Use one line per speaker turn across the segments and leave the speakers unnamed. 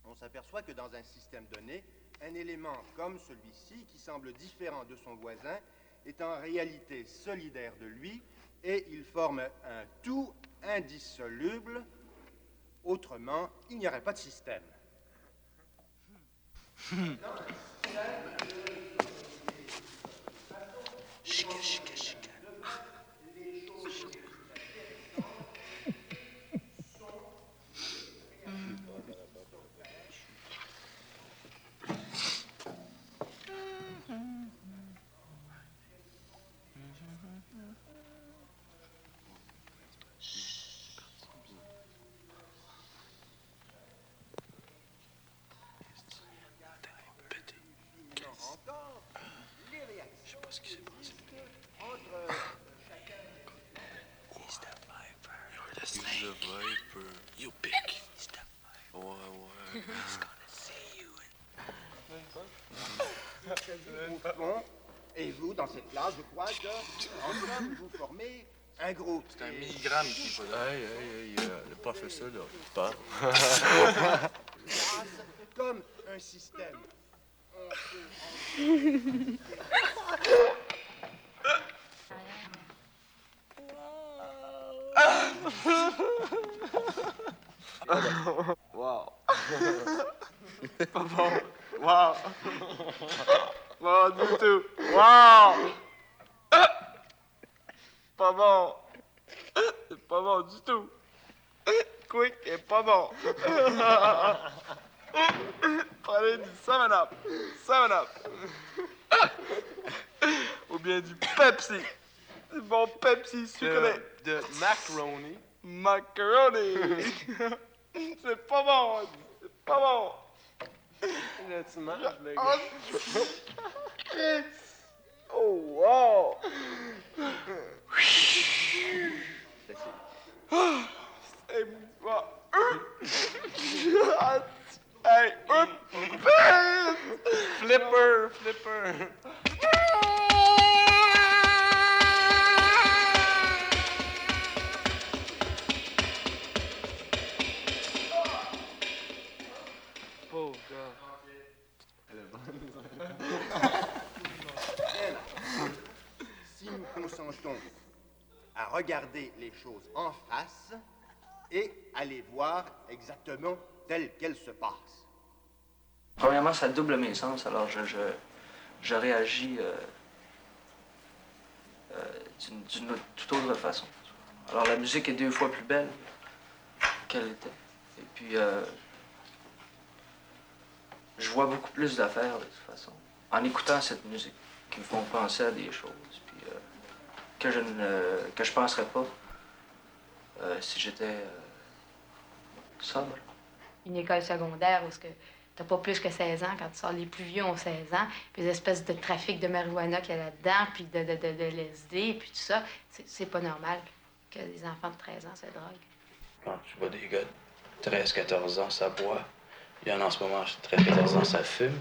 On s'aperçoit que dans un système donné, un élément comme celui-ci, qui semble différent de son voisin, est en réalité solidaire de lui et il forme un tout indissoluble. Autrement, il n'y aurait pas de système. Et vous, dans cette classe, je crois que, en somme, vous formez un groupe.
C'est un milligramme qu'il faut donner.
Le professeur, là, il parle.
Comme un système.
Wow. Pas bon. Wow. Pas bon du tout. Wow. Pas bon. C'est pas bon du tout. Quick est pas bon. Prenez du 7-Up. 7-Up. Ou bien du Pepsi. Du bon Pepsi sucré.
De macaroni.
Macaroni. C'est pas bon. C'est pas bon.
Là, tu manges, le
Oh,
gars.
oh wow. Hey, hey,
Flipper.
pauvre gars.
Si nous consentons regarder les choses en face et à les voir exactement telles qu'elles se passent.
Premièrement, ça double mes sens, alors je réagis d'une toute autre façon. Alors la musique est 2 fois plus belle qu'elle était. Et puis, je vois beaucoup plus d'affaires de toute façon. En écoutant cette musique, qui me font penser à des choses, puis que je penserais pas si j'étais sobre.
Une école secondaire où t'as pas plus que 16 ans quand tu sors. Les plus vieux ont 16 ans. Puis les espèces de trafic de marijuana qu'il y a là-dedans, puis de LSD, puis tout ça. C'est pas normal que les enfants de 13 ans se droguent.
Quand tu vois des gars de 13-14 ans, ça boit. Il y en a en ce moment, 13-14 ans, ça fume.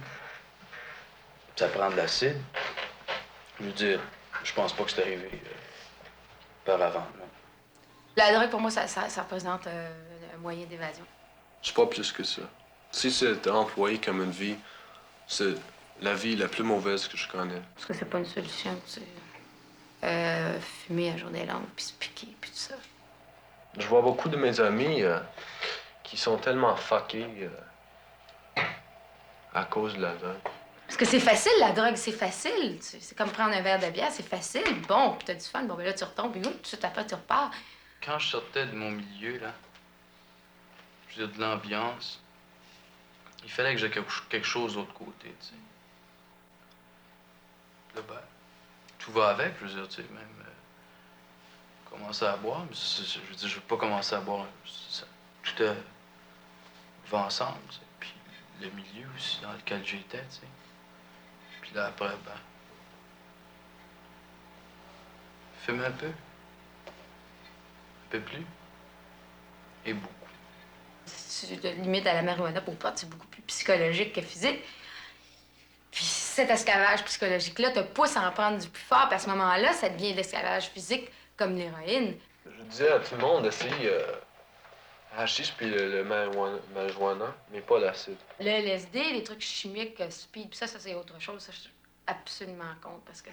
Ça prend de l'acide. Je veux dire, je pense pas que c'est arrivé par avant, non.
La drogue, pour moi, ça représente un moyen d'évasion.
C'est pas plus que ça. Si c'est employé comme une vie, c'est la vie la plus mauvaise que je connais.
Parce que c'est pas une solution, tu sais. Fumer à journée longue, puis se piquer, puis tout ça.
Je vois beaucoup de mes amis qui sont tellement fuckés à cause de la drogue.
Parce que c'est facile, la drogue, c'est facile. C'est comme prendre un verre de bière, c'est facile. Bon, puis t'as du fun, bon, ben là, tu retombes, puis tout de suite après, tu repars.
Quand je sortais de mon milieu, là, je veux dire, de l'ambiance, il fallait que j'ai quelque chose de l'autre côté, tu sais. Là, ben, tout va avec, je veux dire, tu sais, même commencer à boire, mais je veux dire, je veux pas commencer à boire, tout va ensemble, tu sais. Puis le milieu aussi dans lequel j'étais, tu sais. Puis là, après, ben, fume un peu plus, et beaucoup.
Limite à la marijuana pour pote, c'est beaucoup plus psychologique que physique. Puis cet esclavage psychologique-là te pousse à en prendre du plus fort, puis à ce moment-là, ça devient de l'esclavage physique comme l'héroïne.
Je disais à tout le monde d'essayer hashish puis le marijuana, mais pas l'acide.
Le LSD, les trucs chimiques, speed, puis ça c'est autre chose. Ça, je suis absolument contre parce que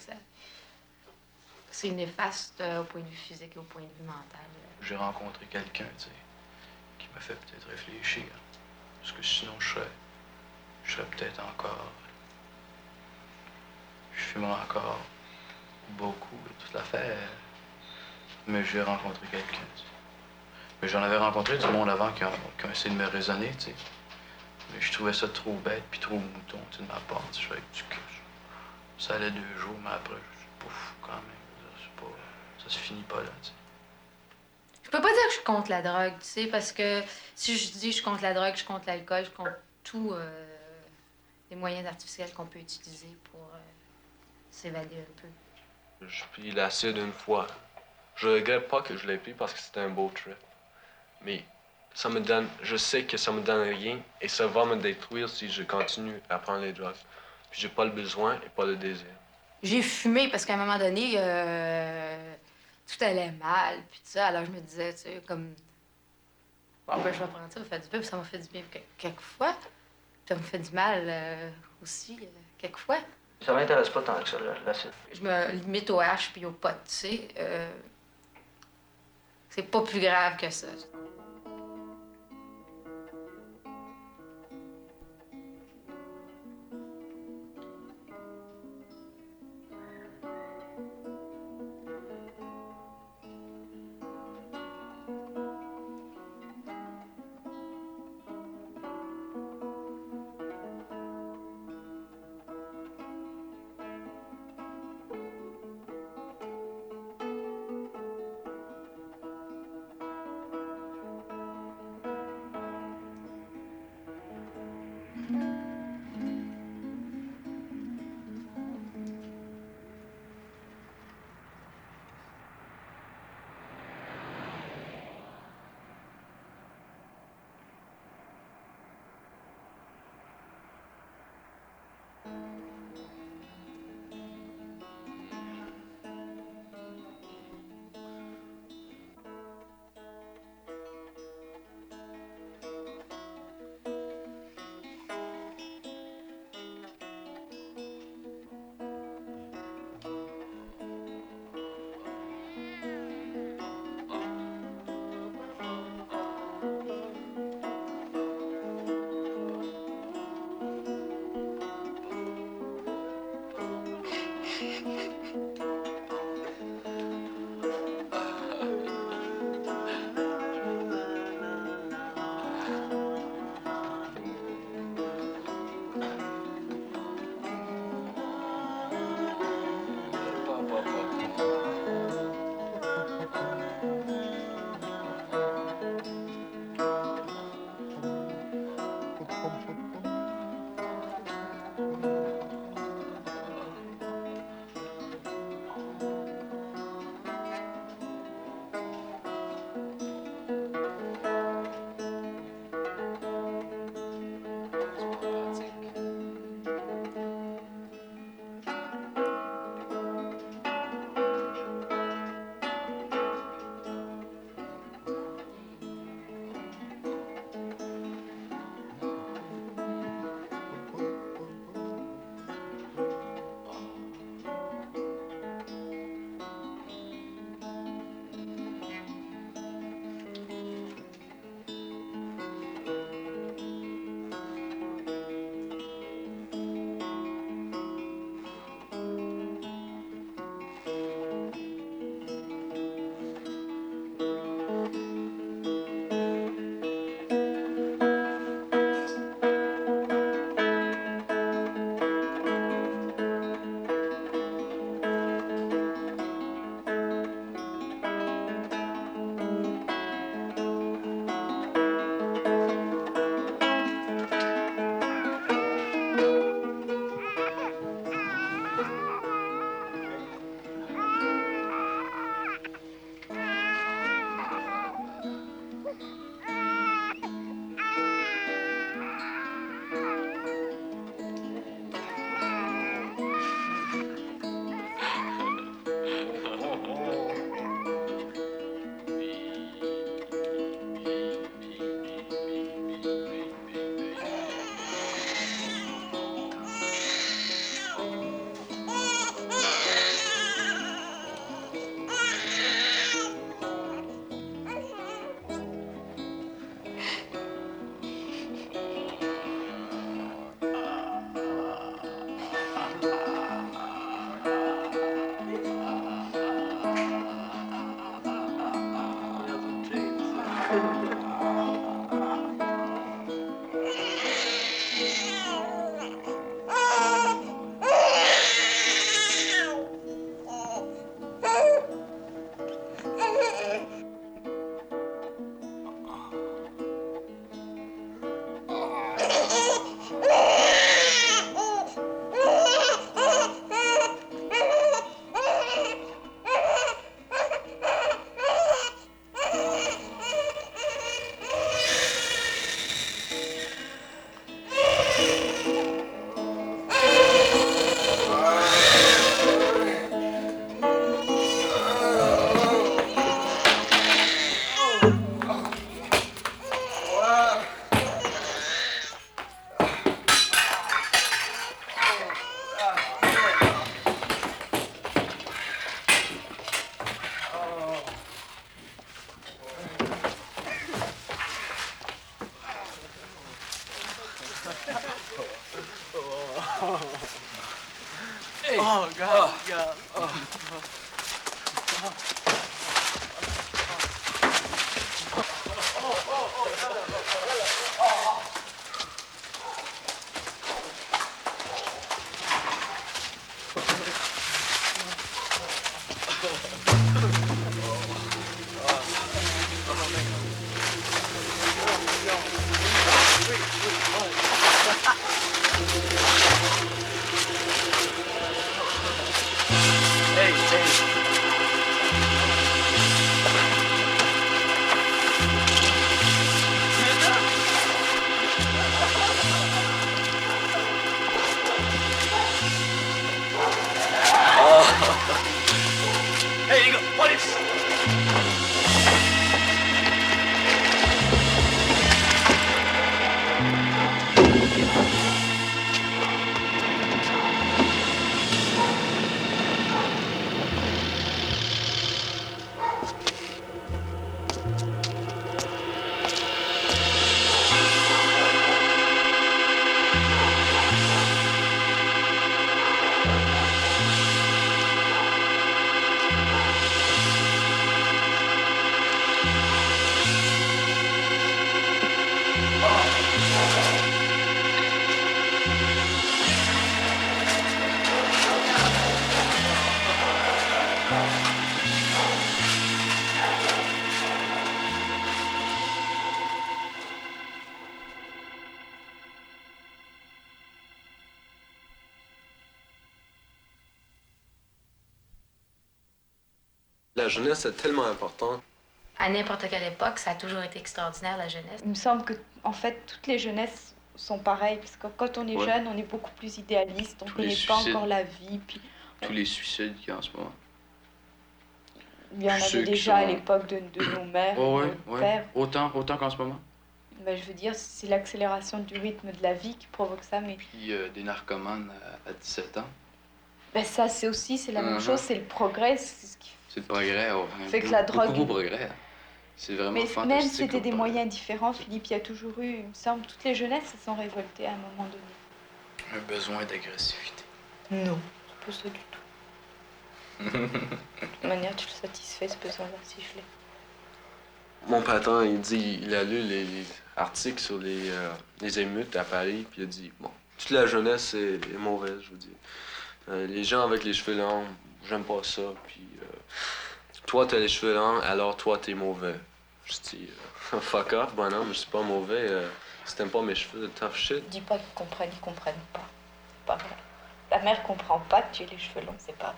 c'est néfaste au point de vue physique et au point de vue mental.
J'ai rencontré quelqu'un, tu sais, qui m'a fait peut-être réfléchir. Parce que sinon, je serais peut-être encore... Je fumerais encore beaucoup, toute l'affaire. Mais j'ai rencontré quelqu'un, tu sais. Mais j'en avais rencontré du monde avant qui ont essayé de me raisonner, tu sais. Mais je trouvais ça trop bête puis trop mouton, tu sais, de ma part. Je fais du cul. Ça allait 2 jours, mais après, je suis pouf, quand même. Ça se finit pas là, tu sais.
Je peux pas dire que je suis contre la drogue, tu sais, parce que si je dis je suis contre la drogue, je suis contre l'alcool, je suis contre tous les moyens artificiels qu'on peut utiliser pour s'évader un peu.
J'ai pris l'acide une fois. Je regrette pas que je l'ai pris parce que c'était un beau trip. Mais ça me donne, je sais que ça me donne rien et ça va me détruire si je continue à prendre les drugs. Puis j'ai pas le besoin et pas le désir.
J'ai fumé parce qu'à un moment donné, tout allait mal, puis tout ça. Alors je me disais, tu sais, comme, bon, ben, je vais prendre ça, ça fait du bien, puis ça m'a fait du bien quelquefois. Ça me fait du mal aussi, quelquefois.
Ça m'intéresse pas tant que ça, l'acide.
Je me limite au hash puis au pot, tu sais. C'est pas plus grave que ça.
La jeunesse est tellement importante.
À n'importe quelle époque, ça a toujours été extraordinaire, la jeunesse.
Il me semble que, en fait, toutes les jeunesses sont pareilles, parce que quand on est jeune, on est beaucoup plus idéaliste, on ne connaît pas encore la vie. Puis,
Tous les suicides qu'il y a en ce moment.
il y en
Ceux
avait
qui
déjà à
sont-
l'époque de nos mères,
Oh,
de
ouais,
nos
ouais.
pères.
Autant qu'en ce moment.
Ben, je veux dire, c'est l'accélération du rythme de la vie qui provoque ça, mais
Puis des narcomanes à 17 ans.
ben, ça, c'est la même chose, c'est le progrès, c'est ce qui
C'est le progrès.
fait que la drogue...
Beaucoup progrès. C'est vraiment
Mais
fantastique.
même si c'était
comme
des
progrès.
moyens différents, Philippe, il y a toujours eu, il me semble, toutes les jeunesses se sont révoltées à un moment donné.
Un besoin d'agressivité.
Non, c'est pas ça du tout. De toute manière, tu le satisfais, ce besoin-là, si je l'ai.
Mon patron, il dit, il a lu les articles sur les émeutes à Paris, puis il a dit, bon, toute la jeunesse est mauvaise, je veux dire. Les gens avec les cheveux longs, j'aime pas ça, puis toi, t'as les cheveux longs, alors toi, t'es mauvais. Je dis, fuck off, bonhomme, je suis pas mauvais, si t'aimes pas mes cheveux, tough shit.
Je dis pas qu'ils comprennent pas. C'est pas vrai. Ta mère comprend pas que tu aies les cheveux longs, c'est pas vrai.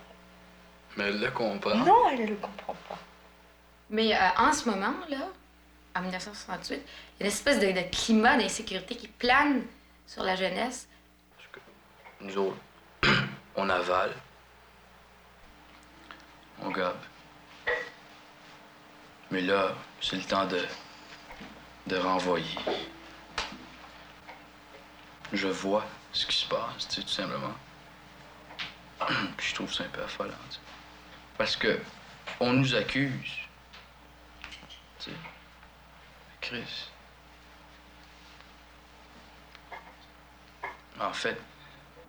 Mais elle le comprend.
Non, elle le comprend pas.
Mais en ce moment, là, en 1968, il y a une espèce de climat d'insécurité qui plane sur la jeunesse.
Nous autres, on avale. On gobe. Mais là, c'est le temps de renvoyer. Je vois ce qui se passe, tu sais, tout simplement. Puis je trouve ça un peu affolant, tu sais. Parce que on nous accuse. Tu sais. Chris. En fait,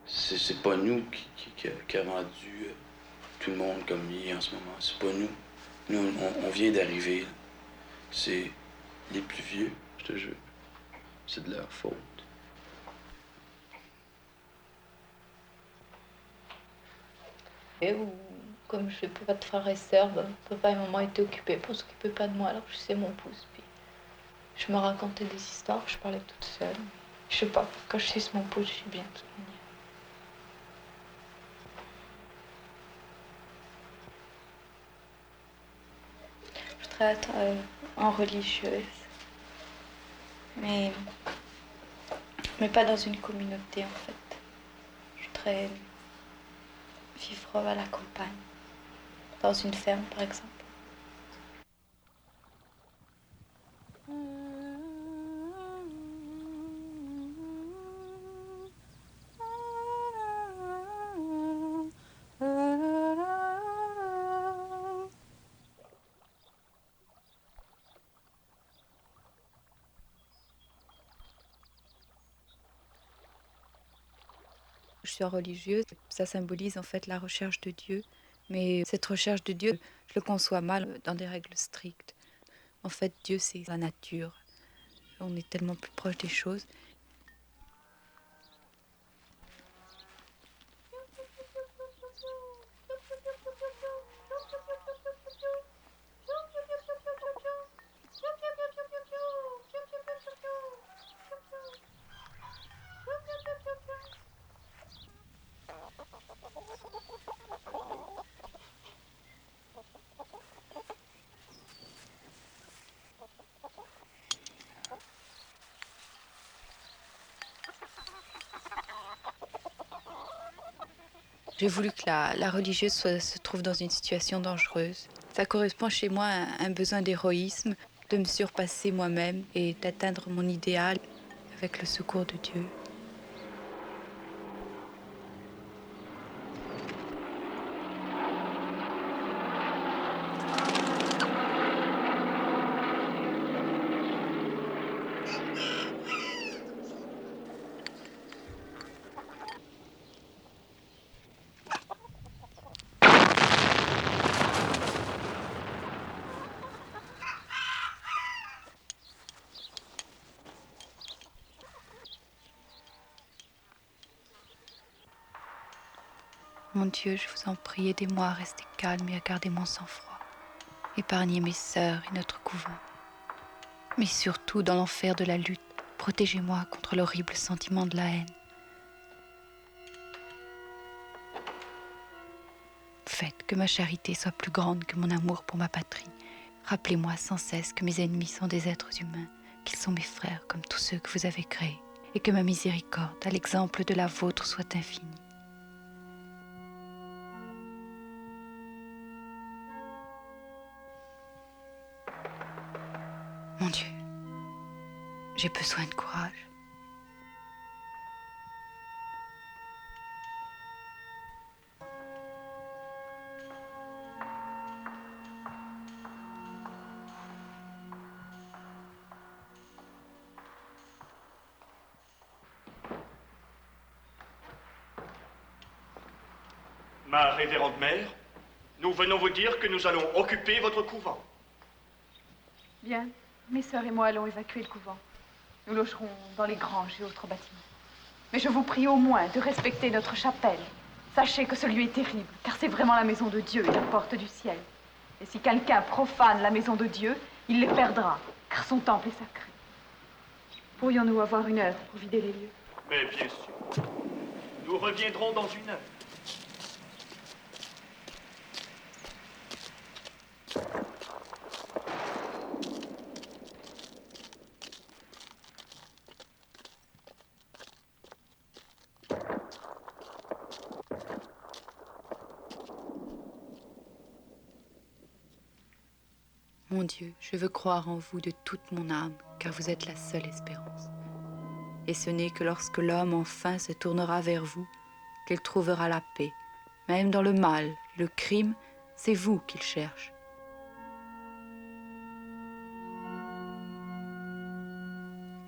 c'est pas nous qui a rendu tout le monde comme il est en ce moment. C'est pas nous. Nous, on vient d'arriver. C'est les plus vieux, je te jure. C'est de leur faute.
Ou comme je peux pas de frères et sœurs, ben, papa et maman étaient occupés pour s'occuper pas de moi, alors je sais mon pouce. Puis je me racontais des histoires, je parlais toute seule. Je sais pas, quand je suis mon pouce, je suis bien de toute manière. Je traite en religieuse, mais pas dans une communauté en fait. Je voudrais vivre à la campagne, dans une ferme par exemple. je sois religieuse. Ça symbolise en fait la recherche de Dieu. Mais cette recherche de Dieu, je le conçois mal dans des règles strictes. En fait, Dieu, c'est la nature. On est tellement plus proche des choses. J'ai voulu que la religieuse se trouve dans une situation dangereuse. Ça correspond chez moi à un besoin d'héroïsme, de me surpasser moi-même et d'atteindre mon idéal avec le secours de Dieu. Mon Dieu, je vous en prie, aidez-moi à rester calme et à garder mon sang-froid. Épargnez mes sœurs et notre couvent. Mais surtout, dans l'enfer de la lutte, protégez-moi contre l'horrible sentiment de la haine. Faites que ma charité soit plus grande que mon amour pour ma patrie. Rappelez-moi sans cesse que mes ennemis sont des êtres humains, qu'ils sont mes frères comme tous ceux que vous avez créés, et que ma miséricorde, à l'exemple de la vôtre, soit infinie. Mon Dieu, j'ai besoin de courage.
Ma révérende mère, nous venons vous dire que nous allons occuper votre couvent.
Bien. Mes sœurs et moi allons évacuer le couvent. Nous logerons dans les granges et autres bâtiments. Mais je vous prie au moins de respecter notre chapelle. Sachez que ce lieu est terrible, car c'est vraiment la maison de Dieu et la porte du ciel. Et si quelqu'un profane la maison de Dieu, il les perdra, car son temple est sacré. Pourrions-nous avoir une heure pour vider les lieux?
Mais bien sûr. Nous reviendrons dans une heure.
Mon Dieu, je veux croire en vous de toute mon âme, car vous êtes la seule espérance. Et ce n'est que lorsque l'homme enfin se tournera vers vous qu'il trouvera la paix. Même dans le mal, le crime, c'est vous qu'il cherche.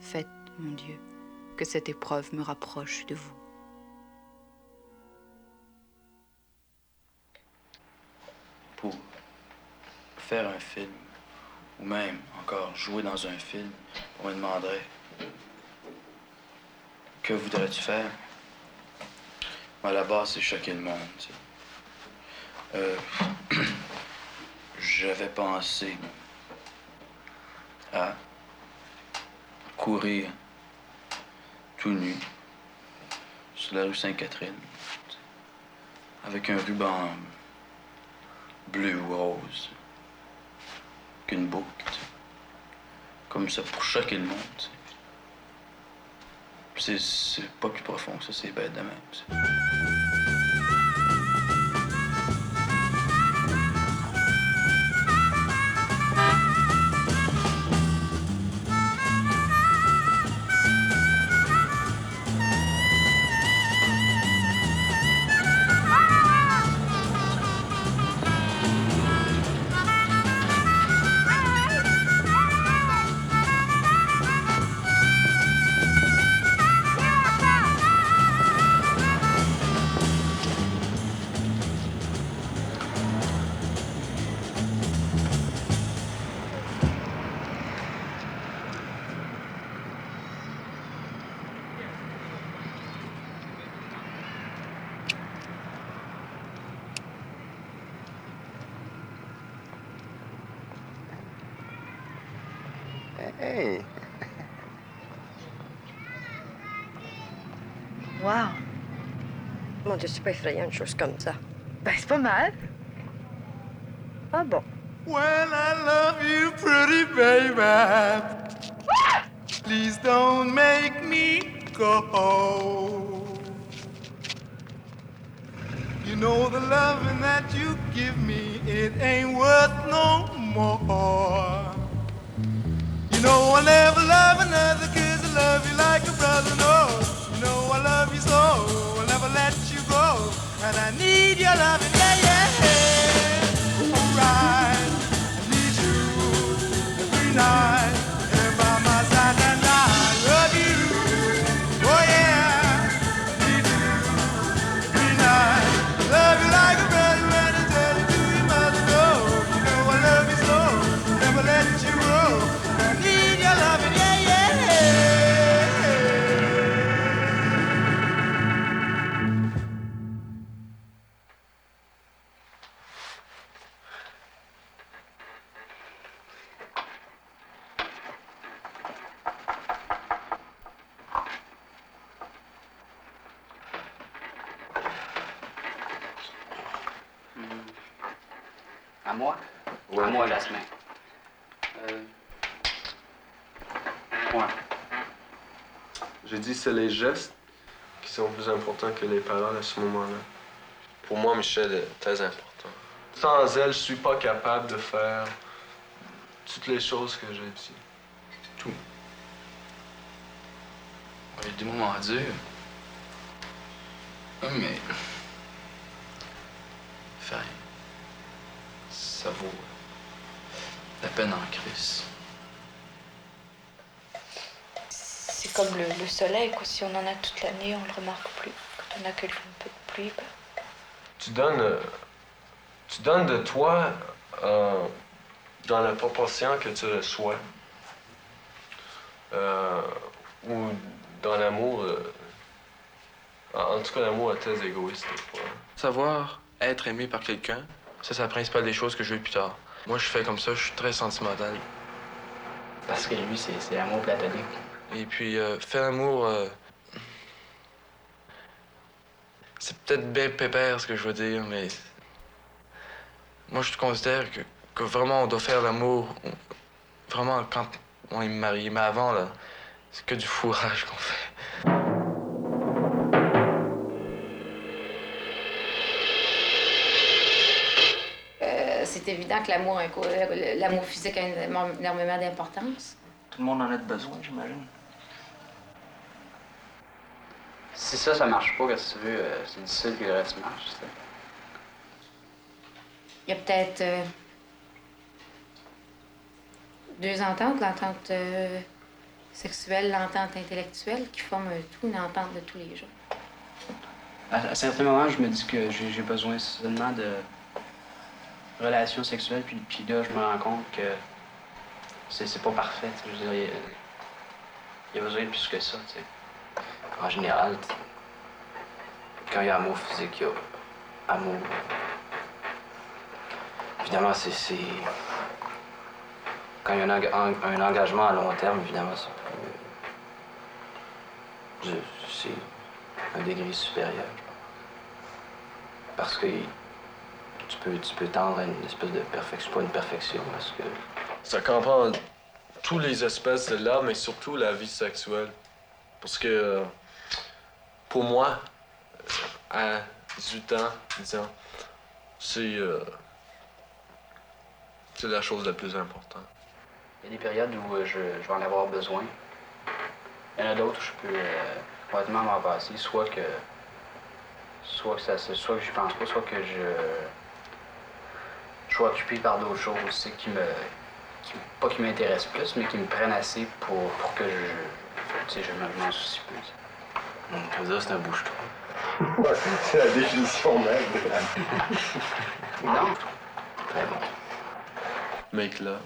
Faites, mon Dieu, que cette épreuve me rapproche de vous.
Pour faire un film, ou même encore jouer dans un film, on me demanderait que voudrais-tu faire? À la base, c'est choquer le monde. Tu sais. J'avais pensé à courir tout nu sur la rue Sainte-Catherine avec un ruban bleu ou rose qu'une boucle, tu sais. Comme ça pour choquer le monde. Tu sais. C'est pas plus profond que ça, c'est bête de même. Tu sais.
bien.
Wow! Mon Dieu, c'est pas effrayant, une chose comme ça.
Ben, c'est pas mal.
Ah bon?
When I love you, pretty baby, please don't make me go. You know the loving that you give me, it ain't worth no more. You know I'll never love another 'cause I love you like a brother, no. You know I love you so, I'll never let you go. And I need your loving, yeah, yeah. Alright, I need you every night. And by my side, and I love you. Oh yeah, I need you every night. Love you like a brother and I tell you to your mother, no. You know I love you so, I'll never let you go. I need your loving, yeah, yeah.
À moi? Ouais. À moi, Jasmin. Ouais.
J'ai dit c'est les gestes qui sont plus importants que les paroles à ce moment-là. Pour moi, Michel est très important. Sans elle, je suis pas capable de faire toutes les choses que j'ai dit.
Tout. Il y a des moments à dire. Mais... Enfin... Ça vaut la peine en crise.
C'est comme le soleil, quoi. Si on en a toute l'année, on le remarque plus. Quand on a quelques peu de pluie, ben...
Tu donnes de toi dans la proportion que tu le souhaites. Ou dans l'amour. En tout cas, l'amour est très égoïste. Quoi.
Savoir être aimé par quelqu'un, ça, c'est la principale des choses que je veux plus tard. Moi, je fais comme ça, je suis très sentimental.
Parce que lui, c'est l'amour platonique.
Et puis, faire l'amour, c'est peut-être bien pépère ce que je veux dire, mais moi, je considère que vraiment, on doit faire l'amour vraiment quand on est marié. Mais avant, là, c'est que du fourrage qu'on fait.
C'est évident que l'amour physique a énormément d'importance.
Tout le monde en a besoin, j'imagine.
Si ça marche pas, qu'est-ce que tu veux? C'est difficile que le reste marche, tu sais.
Il y a peut-être deux ententes, l'entente sexuelle, l'entente intellectuelle, qui forment tout une entente de tous les jours.
À certains moments, je me dis que j'ai besoin seulement de relations sexuelles, puis là, je me rends compte que c'est pas parfait. Je veux dire, il y a besoin de plus que ça, tu sais. En général, quand il y a amour physique, il y a amour. Évidemment, c'est... Quand il y a un engagement à long terme, évidemment, c'est un degré supérieur. Parce que tu peux tendre à une espèce de perfection, pas une perfection, parce que...
Ça comprend tous les espèces de l'art, mais surtout la vie sexuelle. Parce que, pour moi, à 18 ans, 10 ans, c'est la chose la plus importante.
Il y a des périodes où je vais en avoir besoin. Il y en a d'autres où je peux complètement m'en passer, soit que j'y pense pas, soit que je suis occupé par d'autres choses aussi pas qui m'intéressent plus, mais qui me prennent assez pour que je m'en soucie plus.
Ça veut dire que c'est un bouche-trou.
Ouais, c'est la définition même.
Non, très bon.
Make love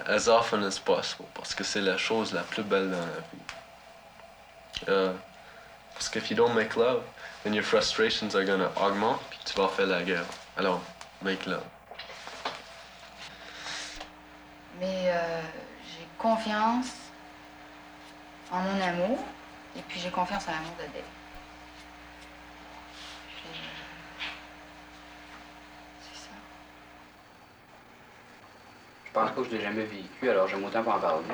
as often as possible, parce que c'est la chose la plus belle dans la vie. Parce que if you don't make love, then your frustrations are gonna augment, puis tu vas faire la guerre. Alors, make love.
Mais j'ai confiance en mon amour et puis j'ai confiance en l'amour de Dave. C'est ça.
Je pense pas que je l'ai jamais vécu, alors j'aime autant pas en parler.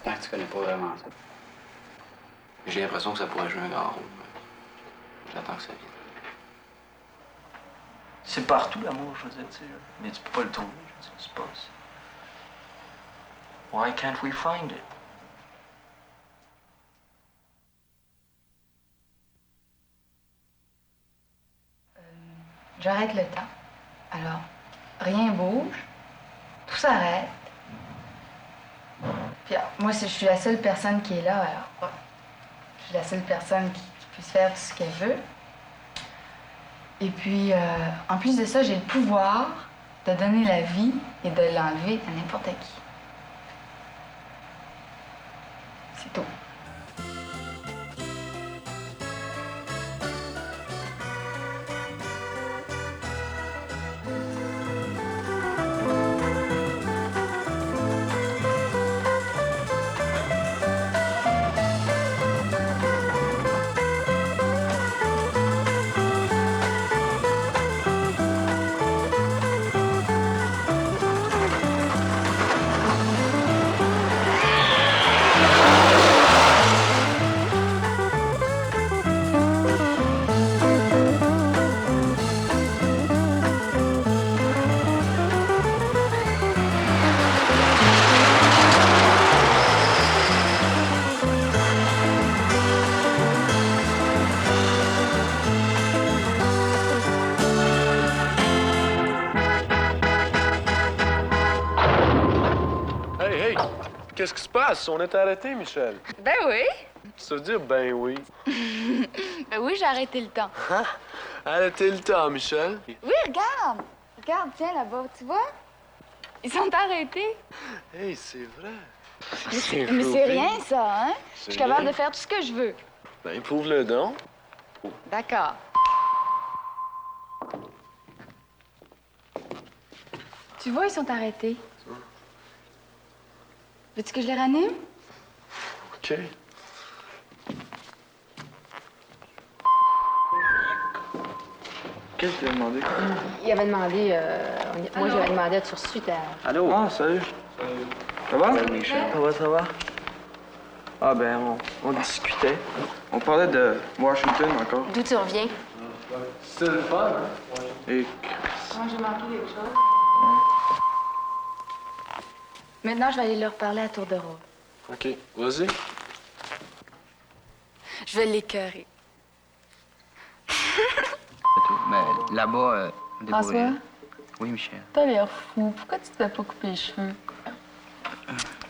Tant que tu connais pas vraiment ça. J'ai l'impression que ça pourrait jouer un grand rôle. J'attends que ça vienne.
C'est partout l'amour, je veux dire, tu sais. Mais tu peux pas le trouver, je veux dire, tu passes. Why can't we find it?
J'arrête le temps. Alors, rien bouge, tout s'arrête. Puis moi, je suis la seule personne qui est là, alors ouais. Je suis la seule personne qui puisse faire tout ce qu'elle veut. Et puis, en plus de ça, j'ai le pouvoir de donner la vie et de l'enlever à n'importe qui. C'est tout.
Qu'est-ce qui se passe? On est arrêté, Michel.
Ben oui.
Ça veut dire ben oui.
Ben oui, j'ai arrêté le temps.
Hein? Arrêtez le temps, Michel.
Oui, regarde. Regarde, tiens, là-bas, tu vois? Ils sont arrêtés.
Hey, c'est vrai.
Mais c'est rien, ça, hein? Je suis capable de faire tout ce que je veux.
Ben, prouve-le donc.
D'accord. Tu vois, ils sont arrêtés. Veux-tu que je les ranime?
OK.
Qu'est-ce que tu as demandé?
Il avait demandé, moi j'avais demandé à tout de suite à...
Allô? Ah, salut. Ça va? Salut, Michel. Ça va? Ah, ben, on discutait. On parlait de Washington encore.
D'où tu reviens?
C'était le fun, hein?
Et...
Moi, j'ai manqué quelque chose. Maintenant, je vais aller leur parler à tour de rôle.
OK, vas-y.
Je vais l'écœurer.
Mais là-bas,
François?
Oui, Michel.
T'as l'air fou. Pourquoi tu te fais pas couper les cheveux?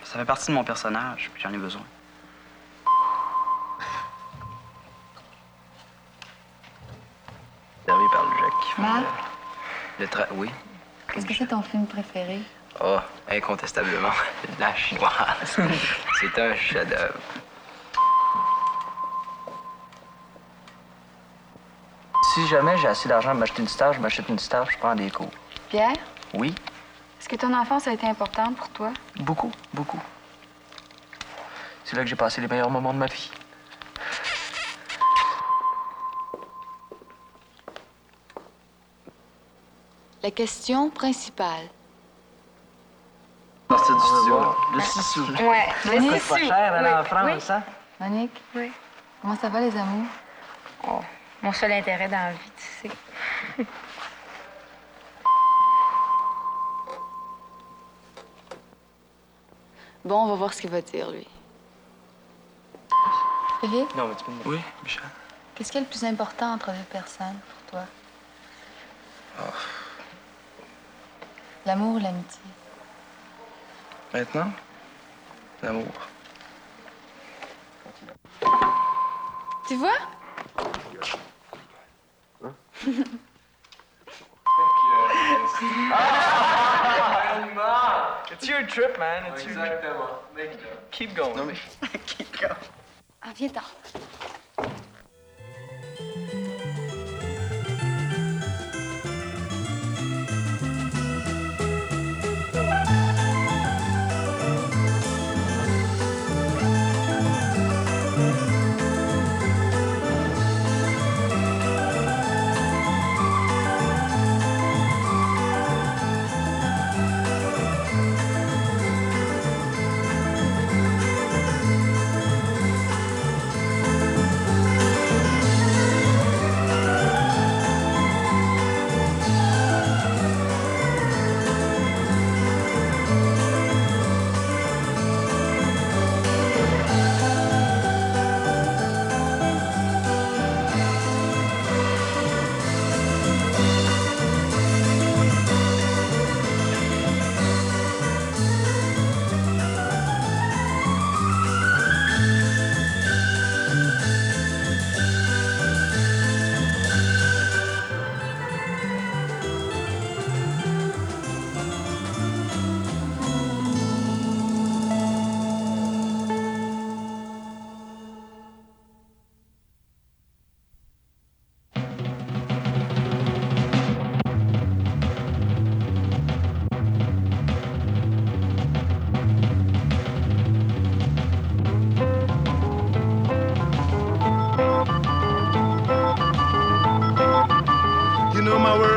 Ça fait partie de mon personnage, puis j'en ai besoin. Servi par le Jack.
Marc?
Oui.
Qu'est-ce que c'est ton film préféré?
Oh, incontestablement, La Chinoise. C'est un chef-d'œuvre. Si jamais j'ai assez d'argent pour m'acheter une star, je m'achète une star, je prends des cours.
Pierre?
Oui,
Est-ce que ton enfance a été importante pour toi?
beaucoup, beaucoup. C'est là que j'ai passé les meilleurs moments de ma vie.
La question principale.
Partir du studio. Le 6 sous.
Ouais,
Ça coûte pas cher aller en France, hein?
Monique? Oui. Comment ça va, les amours?
Oh, mon seul intérêt dans la vie, tu sais.
Bon, on va voir ce qu'il va dire, lui. Philippe,
Non, mais tu peux me... Oui, Michel.
qu'est-ce qui est le plus important entre deux personnes pour toi? L'amour ou l'amitié?
Maintenant, l'amour.
Tu vois?
It's your trip, man. It's
Exactement.
Keep going.
Non, mais...
Keep going.
Ah, viens-t'en.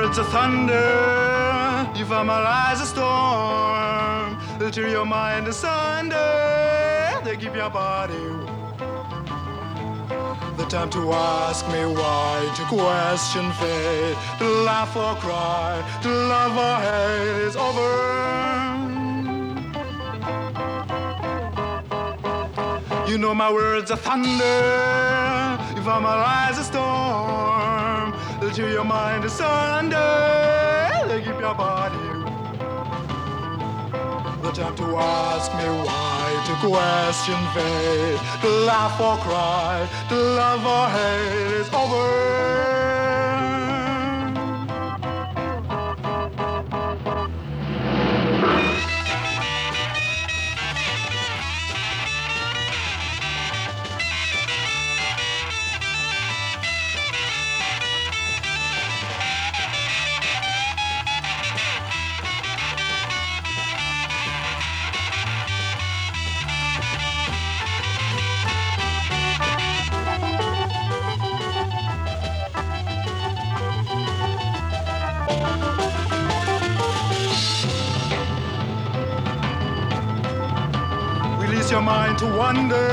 words of thunder, you formalize a storm. They'll tear your mind asunder, they keep your body warm. The time to ask me why, to question fate, to laugh or cry, to love or hate is over. You know my words are thunder, you formalize a storm. They'll tear your mind asunder, they keep your body warm. The time to ask me why, to question fate, to laugh or cry, to love or hate is over. Release your mind to wonder,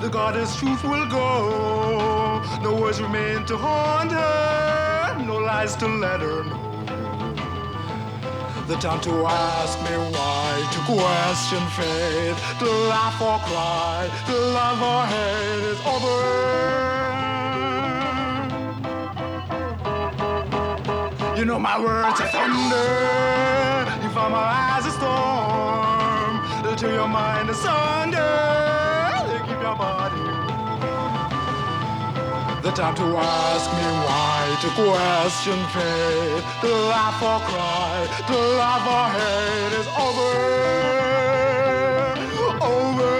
the goddess truth will go. No words remain to haunt her, no lies to let her know. The time to ask me why, to question fate, to laugh or cry, to love or hate is over. You know my words are thunder, you formalize a storm. They'll tear your mind asunder, they keep your body warm. The time to ask me why, to question fate, to laugh or cry, to love or hate is over. Over.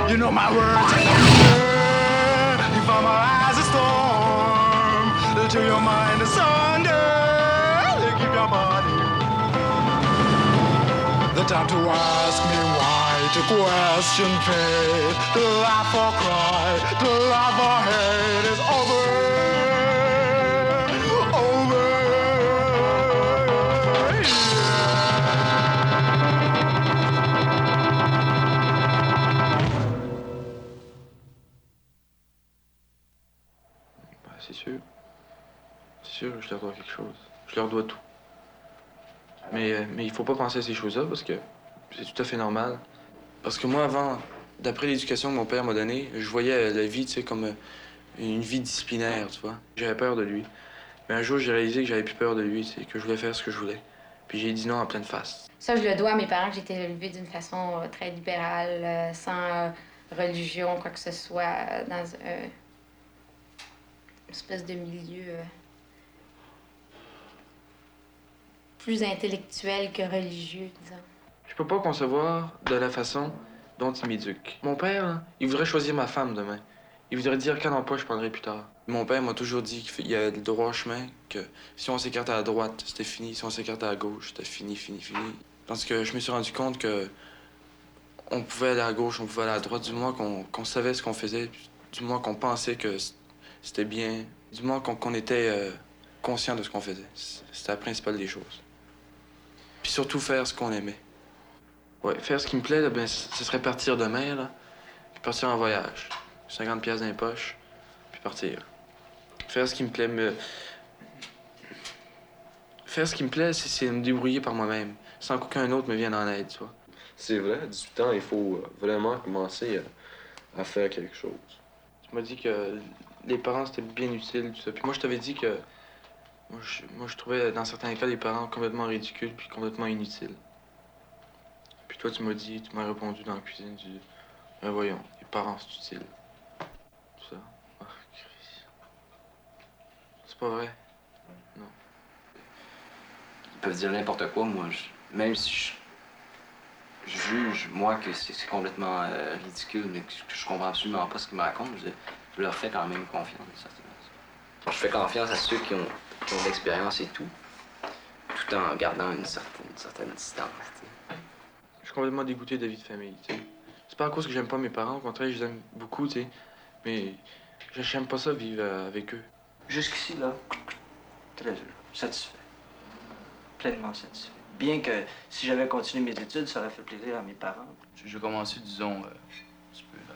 You know my words are thunder, you formalize a storm. They'll tear your mind asunder, they keep your body warm. The time to ask me why, to question fate, to laugh or cry, to love or hate is over. Over.
C'est sûr. C'est sûr, je leur dois quelque chose. Je leur dois tout. Mais il faut pas penser à ces choses-là parce que c'est tout à fait normal. Parce que moi, avant, d'après l'éducation que mon père m'a donnée, je voyais la vie, tu sais, comme une vie disciplinaire, tu vois. J'avais peur de lui. Mais un jour, j'ai réalisé que j'avais plus peur de lui, tu sais, que je voulais faire ce que je voulais. Puis j'ai dit non en pleine face.
Ça, je le dois à mes parents, que j'ai été élevée d'une façon très libérale, sans religion, quoi que ce soit, dans une espèce de milieu plus intellectuel que religieux, disons.
Je peux pas concevoir de la façon dont il m'éduque. Mon père, hein, il voudrait choisir ma femme demain.
Il voudrait dire quel emploi je prendrais plus tard. Mon père m'a toujours dit qu'il y avait le droit chemin, que si on s'écarte à la droite, c'était fini. Si on s'écarte à la gauche, c'était fini, fini, fini. Parce que je me suis rendu compte que on pouvait aller à gauche, on pouvait aller à droite, du moment qu'on savait ce qu'on faisait, du moment qu'on pensait que c'était bien, du moment qu'on était conscient de ce qu'on faisait. C'était la principale des choses. Puis surtout faire ce qu'on aimait. Ouais, faire ce qui me plaît, là, ben, ce serait partir demain, là, puis partir en voyage. 50 piastres dans les poches, puis partir. Faire ce qui me plaît, Faire ce qui me plaît, c'est me débrouiller par moi-même, sans qu'aucun autre me vienne en aide, tu vois.
C'est vrai, à 18 ans, il faut vraiment commencer à faire quelque chose.
Tu m'as dit que les parents, c'était bien utile, tout ça. Puis moi, je t'avais dit que... Moi, je trouvais, dans certains cas, les parents complètement ridicules puis complètement inutiles. Puis toi, tu m'as répondu dans la cuisine, tu dis... Ben voyons, les parents, c'est utile. Tout ça. Ah, Christ. C'est pas vrai. Non.
Ils peuvent dire n'importe quoi, moi. Même si je juge, moi, que c'est complètement ridicule, mais que je comprends absolument pas ce qu'ils me racontent, je leur fais quand même confiance, certainement. Je fais confiance à ceux qui ont de l'expérience et tout en gardant une certaine distance. T'sais.
Je suis complètement dégoûté de la vie de famille, tu sais. C'est pas à cause que j'aime pas mes parents, au contraire, je les aime beaucoup, tu sais. Mais j'aime pas ça vivre avec eux.
Jusqu'ici, là, très heureux, satisfait. Pleinement satisfait. Bien que si j'avais continué mes études, ça aurait fait plaisir à mes parents.
J'ai commencé, disons, un petit peu là,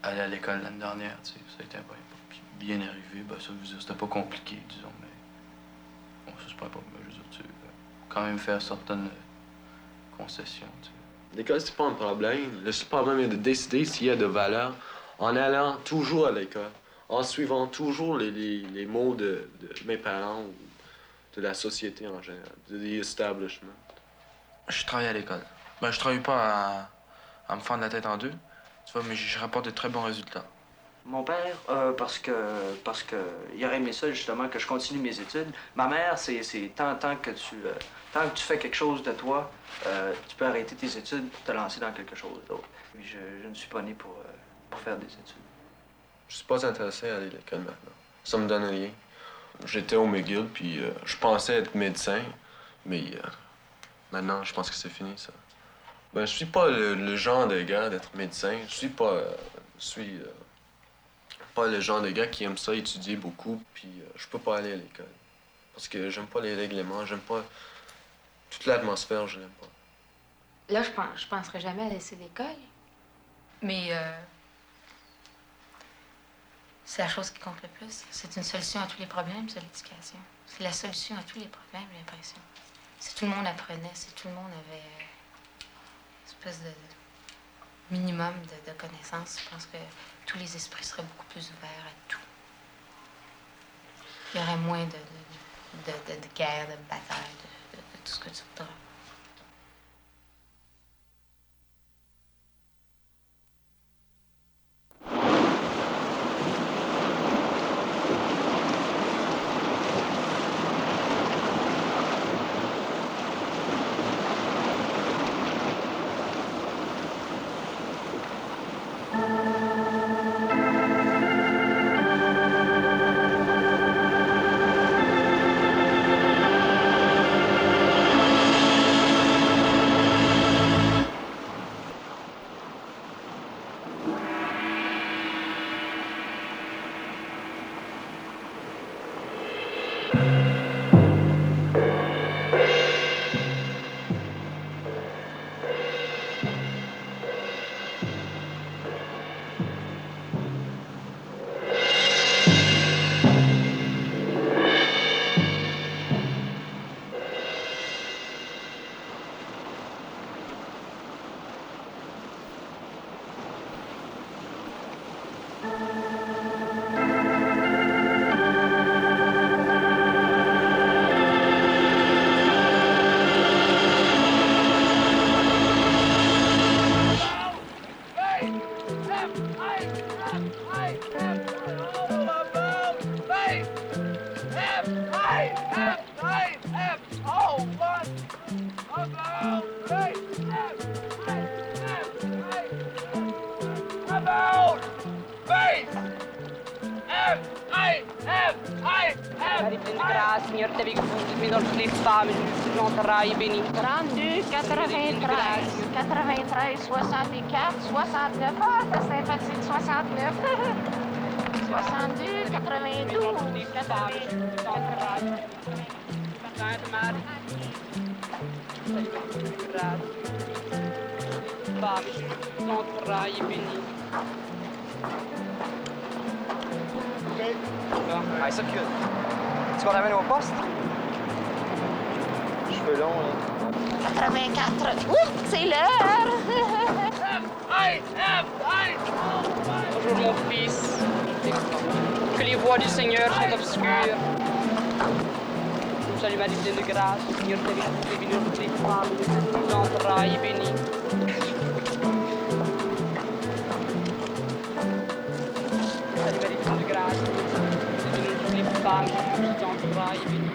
aller à l'école l'année dernière, tu sais, ça a été un peu bien arrivé, ben ça, je veux dire, c'était pas compliqué, disons, mais bon, ça c'est pas un problème, je veux dire, tu quand même faire certaines concessions, tu sais.
L'école, c'est pas un problème. Le seul problème est de décider s'il y a de valeur en allant toujours à l'école, en suivant toujours les mots de mes parents ou de la société en général, de l'establishment.
Je travaille à l'école. Ben, je travaille pas à me fendre la tête en deux, tu vois, mais je rapporte de très bons résultats.
Mon père, parce que il aurait aimé ça, justement, que je continue mes études. Ma mère, c'est tant que tu fais quelque chose de toi, tu peux arrêter tes études pour te lancer dans quelque chose d'autre. Je ne suis pas né pour faire des études.
Je suis pas intéressé à aller à l'école maintenant. Ça me donne rien. J'étais au McGill, puis je pensais être médecin, mais maintenant, je pense que c'est fini, ça. Ben, je suis pas le genre de gars d'être médecin. Je suis pas le genre de gars qui aime ça étudier beaucoup, puis je peux pas aller à l'école. Parce que j'aime pas les règlements, j'aime pas... Toute l'atmosphère, je l'aime pas.
Là, je penserais jamais à laisser l'école, mais c'est la chose qui compte le plus. C'est une solution à tous les problèmes, c'est l'éducation. C'est la solution à tous les problèmes, j'ai l'impression. Si tout le monde apprenait, si tout le monde avait une espèce de minimum de connaissances, je pense que tous les esprits seraient beaucoup plus ouverts à tout. Il y aurait moins de guerre, de bataille, de tout ce que tu voudras.
Marie pleine de grâce, Seigneur est avec vous. Vous êtes dans toutes les femmes, Jésus, l'entraille béni.
32, 93, 93, 64, 69. Ah, c'est sympathique, 69. 62, 92, 80.
Sainte Marie, grâce. Femme, Jésus, l'entraille béni.
Ah, ça cule. Tu qu'on ramène au poste? Cheveux longs, là.
84. Ouh, c'est l'heure!
Bonjour mon fils. Que les voies du Seigneur sont obscures. Salut Marie pleine de grâce, Seigneur est avec vous, bénie toutes les femmes, Jésus, l'entraille béni. Salut Marie pleine de grâce, bénie toutes les femmes, Jésus, l'entraille béni.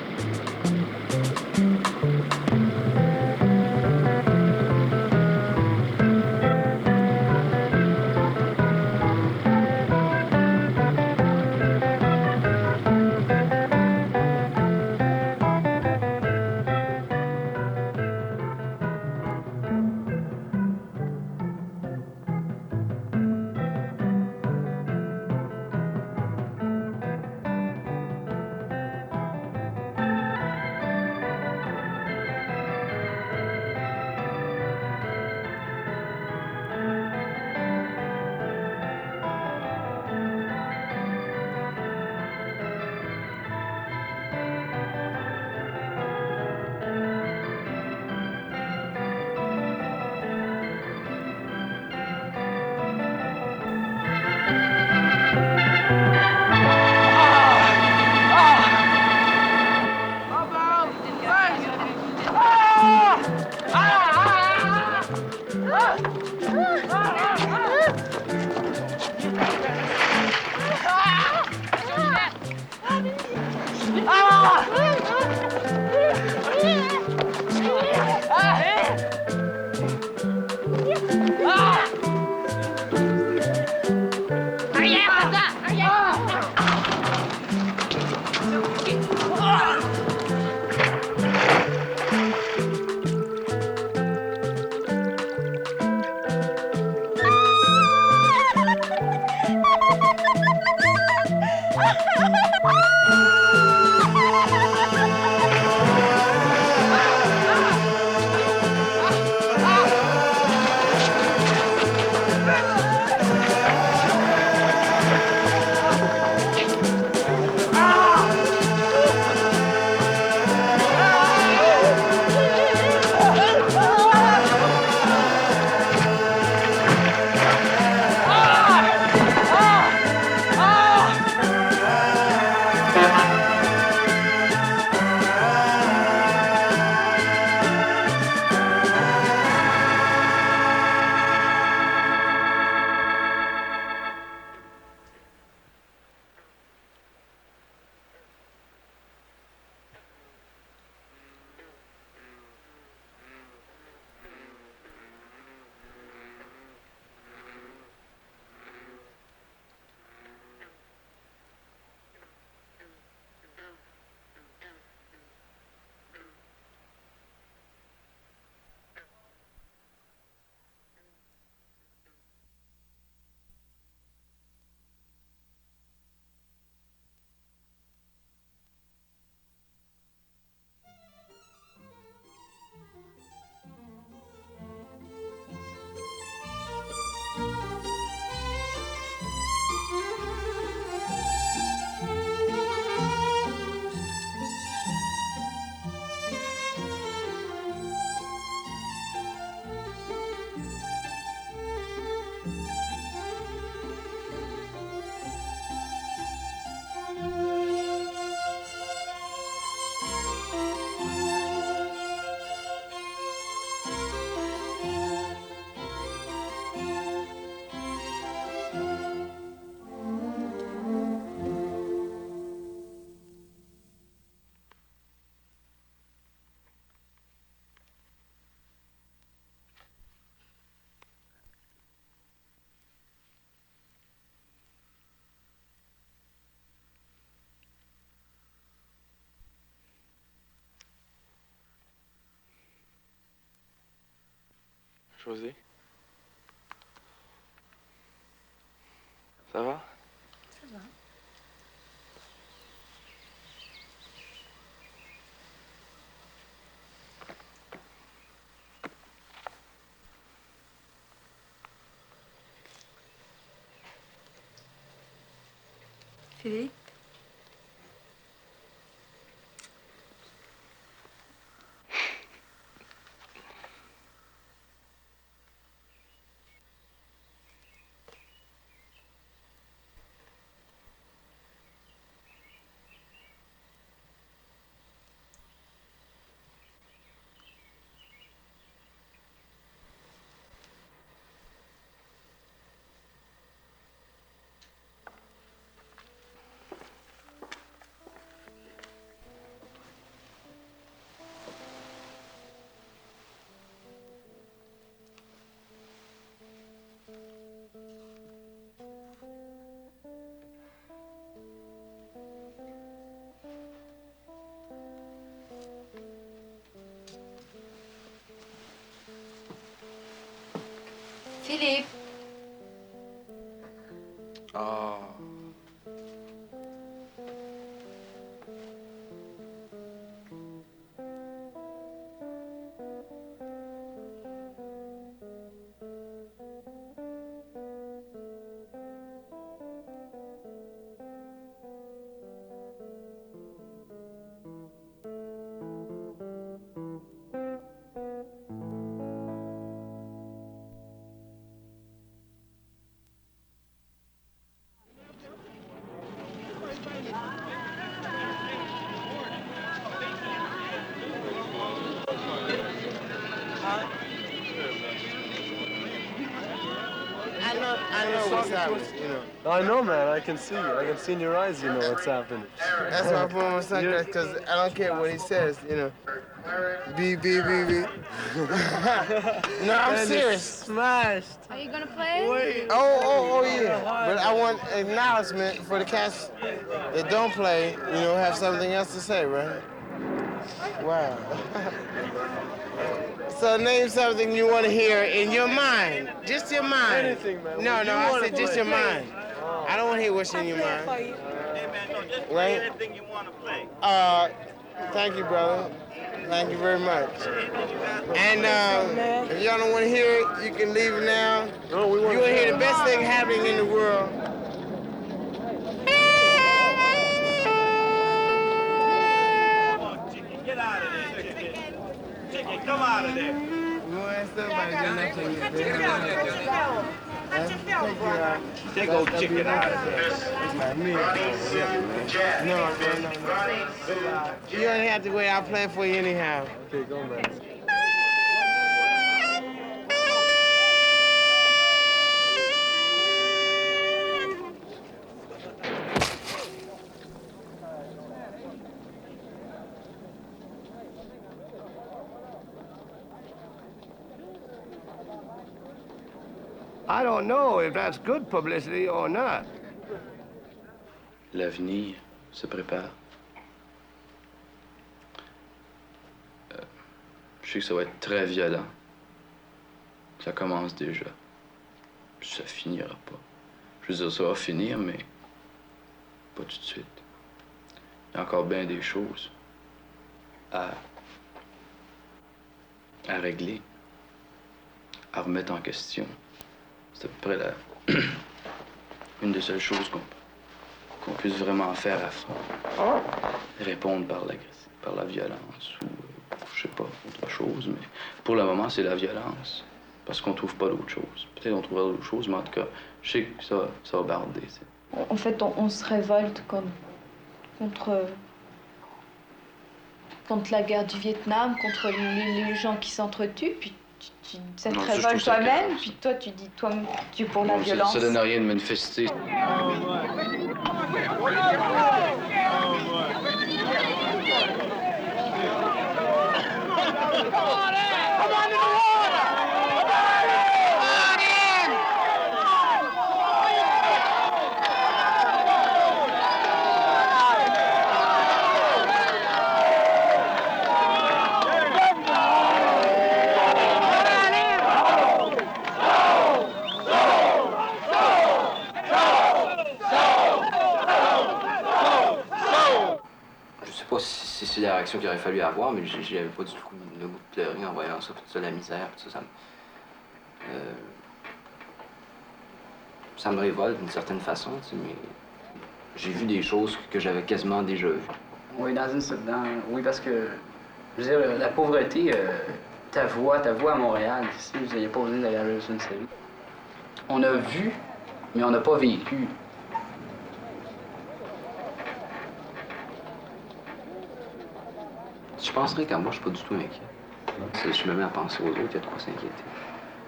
José? Ça va?
Ça va. Philippe? Philippe.
Ah.
I know what's happening, you know.
I know, man. I can see you. I can see in your eyes you know what's happening.
That's why I put on my sunglasses, because I don't care what he says, you know. B. No, I'm serious.
Smashed.
Are you gonna play?
Wait.
Oh, yeah. But I want acknowledgement for the cats that don't play, you know, have something else to say, right? Wow. So name something you want to hear in your mind. Just your mind.
Anything, man.
No, I said just your mind.
Oh.
I don't want to hear what's in your mind.
Hey, man, no, just play anything you want to play.
Thank you, brother. Thank you very much. And if y'all don't want to hear it, you can leave now.
No, we want
you want to hear the best thing happening in the world.
Get out of there, chicken. Chicken, come out of there.
Take old chicken out of there. No. You don't have to wait. I'll play for you anyhow.
Okay, go, man.
I don't know if that's good publicity or not.
L'avenir se prépare. Je sais que ça va être très violent. Ça commence déjà. Puis ça finira pas. Je veux dire, ça va finir, mais pas tout de suite. Il y a encore bien des choses à régler, à remettre en question. C'est à peu près une des seules choses qu'on puisse vraiment faire à fond. Répondre par la violence ou, je sais pas, autre chose. Mais pour le moment, c'est la violence. Parce qu'on trouve pas d'autre chose. Peut-être qu'on trouvera d'autres choses, mais en tout cas, je sais que ça va barder.
En fait, on se révolte contre la guerre du Vietnam, contre les gens qui s'entretuent, puis ça te révolte toi-même, puis toi tu dis toi-même tu es pour la violence.
Ça donne rien de manifester.
la réaction qu'il aurait fallu avoir, mais j'avais pas du tout le goût de pleurer en voyant ça, tout ça, la misère, tout ça, ça me révolte d'une certaine façon, tu sais, mais j'ai vu des choses que j'avais quasiment déjà vues.
Oui, oui, parce que, je veux dire, la pauvreté, ta voix à Montréal, ici, il n'y a pas besoin d'aller à une série. On a vu, mais on n'a pas vécu.
Je penserais qu'à moi, je suis pas du tout inquiet. Je me mets à penser aux autres, il y a de quoi s'inquiéter.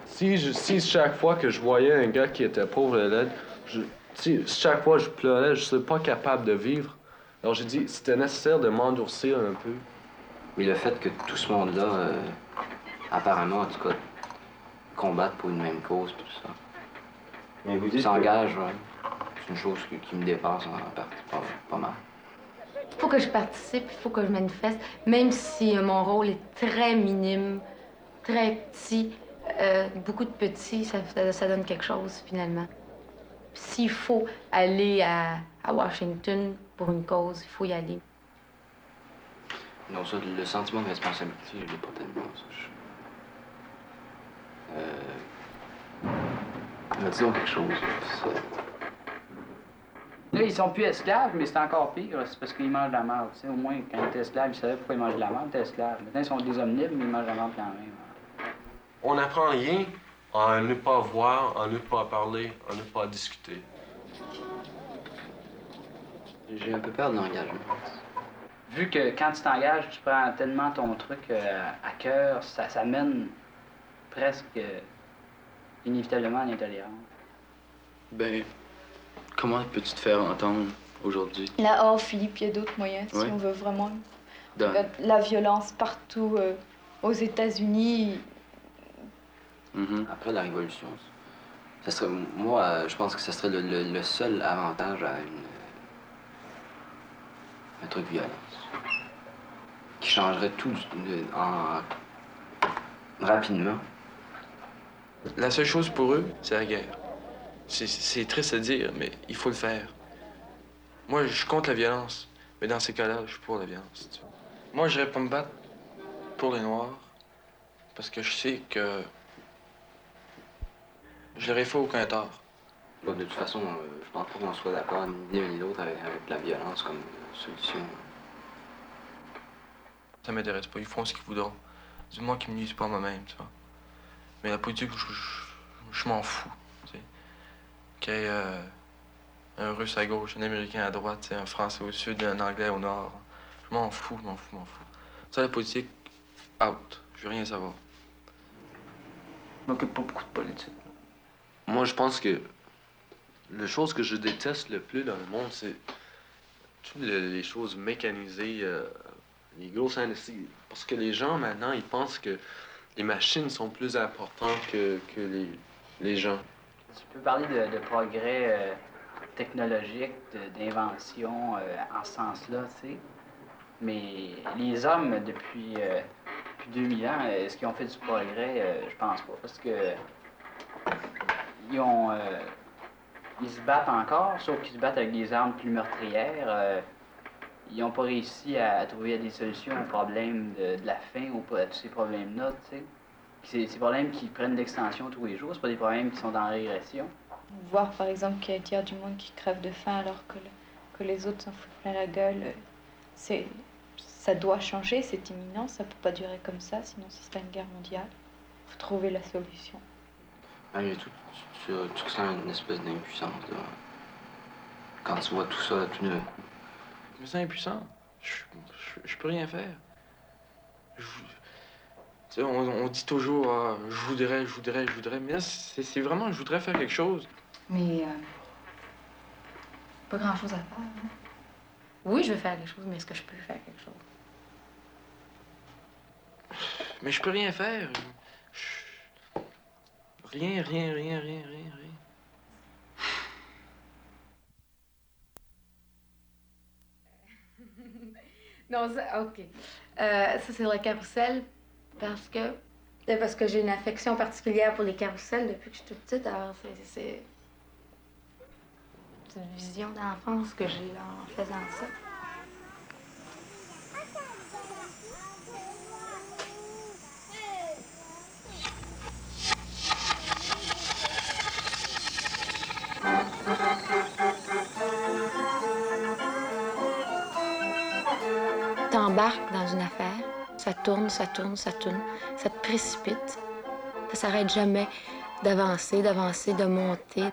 Si chaque fois que je voyais un gars qui était pauvre et laid, si chaque fois je pleurais, je ne serais pas capable de vivre. Alors j'ai dit, c'était nécessaire de m'endurcir un peu.
Mais le fait que tout ce monde-là, apparemment, en tout cas, combattent pour une même cause, puis tout ça.
Mais vous dites
s'engage, ouais. C'est une chose qui me dépasse en partie, pas mal.
Il faut que je participe, il faut que je manifeste, même si mon rôle est très minime, très petit. Beaucoup de petits, ça donne quelque chose, finalement. S'il faut aller à Washington pour une cause, il faut y aller.
Non, ça, le sentiment de responsabilité, je l'ai pas tellement, ça. Disons quelque chose, ça.
Là, ils sont plus esclaves, mais c'est encore pire, c'est parce qu'ils mangent de la merde. Au moins, quand ils étaient esclaves, ils savaient pourquoi ils mangeaient de la merde, ils étaient esclaves. Maintenant, ils sont des omnibres, mais ils mangent de la merde quand même.
On n'apprend rien à ne pas voir, à ne pas parler, à ne pas discuter.
J'ai un peu peur de l'engagement.
Vu que quand tu t'engages, tu prends tellement ton truc à cœur, ça mène presque inévitablement à l'intolérance.
Ben, comment peux-tu te faire entendre aujourd'hui?
Là, oh, Philippe, il y a d'autres moyens si on veut vraiment. La violence partout aux États-Unis.
Après la Révolution, ça serait, moi, je pense que ce serait le seul avantage à un truc violence. Qui changerait tout rapidement.
La seule chose pour eux, c'est la guerre. C'est triste à dire, mais il faut le faire. Moi, je suis contre la violence, mais dans ces cas-là, je suis pour la violence. Tu vois. Moi, je n'irais pas me battre pour les Noirs, parce que je sais que je leur ai fait aucun tort.
Bon, de toute façon, je pense pas qu'on soit d'accord ni l'un ni l'autre avec la violence comme solution.
Ça m'intéresse pas, ils font ce qu'ils voudront. Du moins qu'ils me nuisent pas moi-même, tu vois. Mais la politique, je m'en fous, tu sais. Qu'il y ait un Russe à gauche, un Américain à droite, tu sais, un Français au sud, un Anglais au nord. Je m'en fous. Ça, la politique, out. Je veux rien savoir.
Je m'occupe pas beaucoup de politique.
Moi, je pense que la chose que je déteste le plus dans le monde, c'est toutes les choses mécanisées, les grosses industries. Parce que les gens, maintenant, ils pensent que les machines sont plus importantes que les gens.
Tu peux parler de progrès technologique, d'invention en ce sens-là, tu sais. Mais les hommes, depuis 2000 ans, est-ce qu'ils ont fait du progrès? Je pense pas. Parce que ils se battent encore, sauf qu'ils se battent avec des armes plus meurtrières. Ils n'ont pas réussi à trouver des solutions aux problèmes de la faim ou à tous ces problèmes-là, tu sais. C'est des problèmes qui prennent de l'extension tous les jours, c'est pas des problèmes qui sont en régression.
Voir par exemple qu'il y a un tiers du monde qui crève de faim alors que les autres s'en foutent plein la gueule, ça doit changer, c'est imminent, ça peut pas durer comme ça, sinon ce serait une guerre mondiale. Il faut trouver la solution.
Malgré tout, tu ressens une espèce d'impuissance là. Quand tu vois tout ça, tout neuf.
Je me sens impuissant. Je peux rien faire. Tu sais, on dit toujours je voudrais, mais là, c'est vraiment je voudrais faire quelque chose.
Mais pas grand-chose à faire. Hein? Oui, je veux faire quelque chose, mais est-ce que je peux faire quelque chose?
Mais je peux rien faire. Rien.
Non, OK. Ça, c'est le carrousel parce que j'ai une affection particulière pour les carrousels depuis que je suis toute petite. Alors, c'est une vision d'enfance que j'ai en faisant ça. t'embarques dans une affaire, ça tourne, ça tourne, ça tourne, ça te précipite. Ça s'arrête jamais d'avancer, d'avancer, de monter.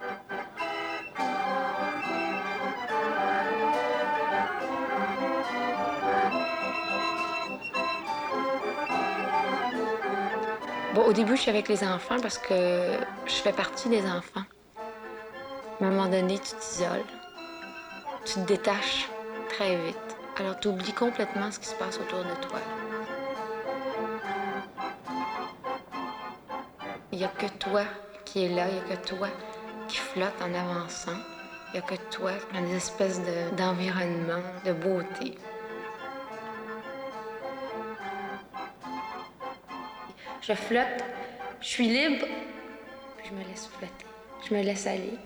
Bon, au début, je suis avec les enfants parce que je fais partie des enfants. À un moment donné, tu t'isoles, tu te détaches très vite. Alors, tu oublies complètement ce qui se passe autour de toi. Il n'y a que toi qui es là, il n'y a que toi qui flotte en avançant. Il n'y a que toi dans des espèces d'environnement, de beauté. Je flotte, je suis libre, puis je me laisse flotter. Je me laisse aller.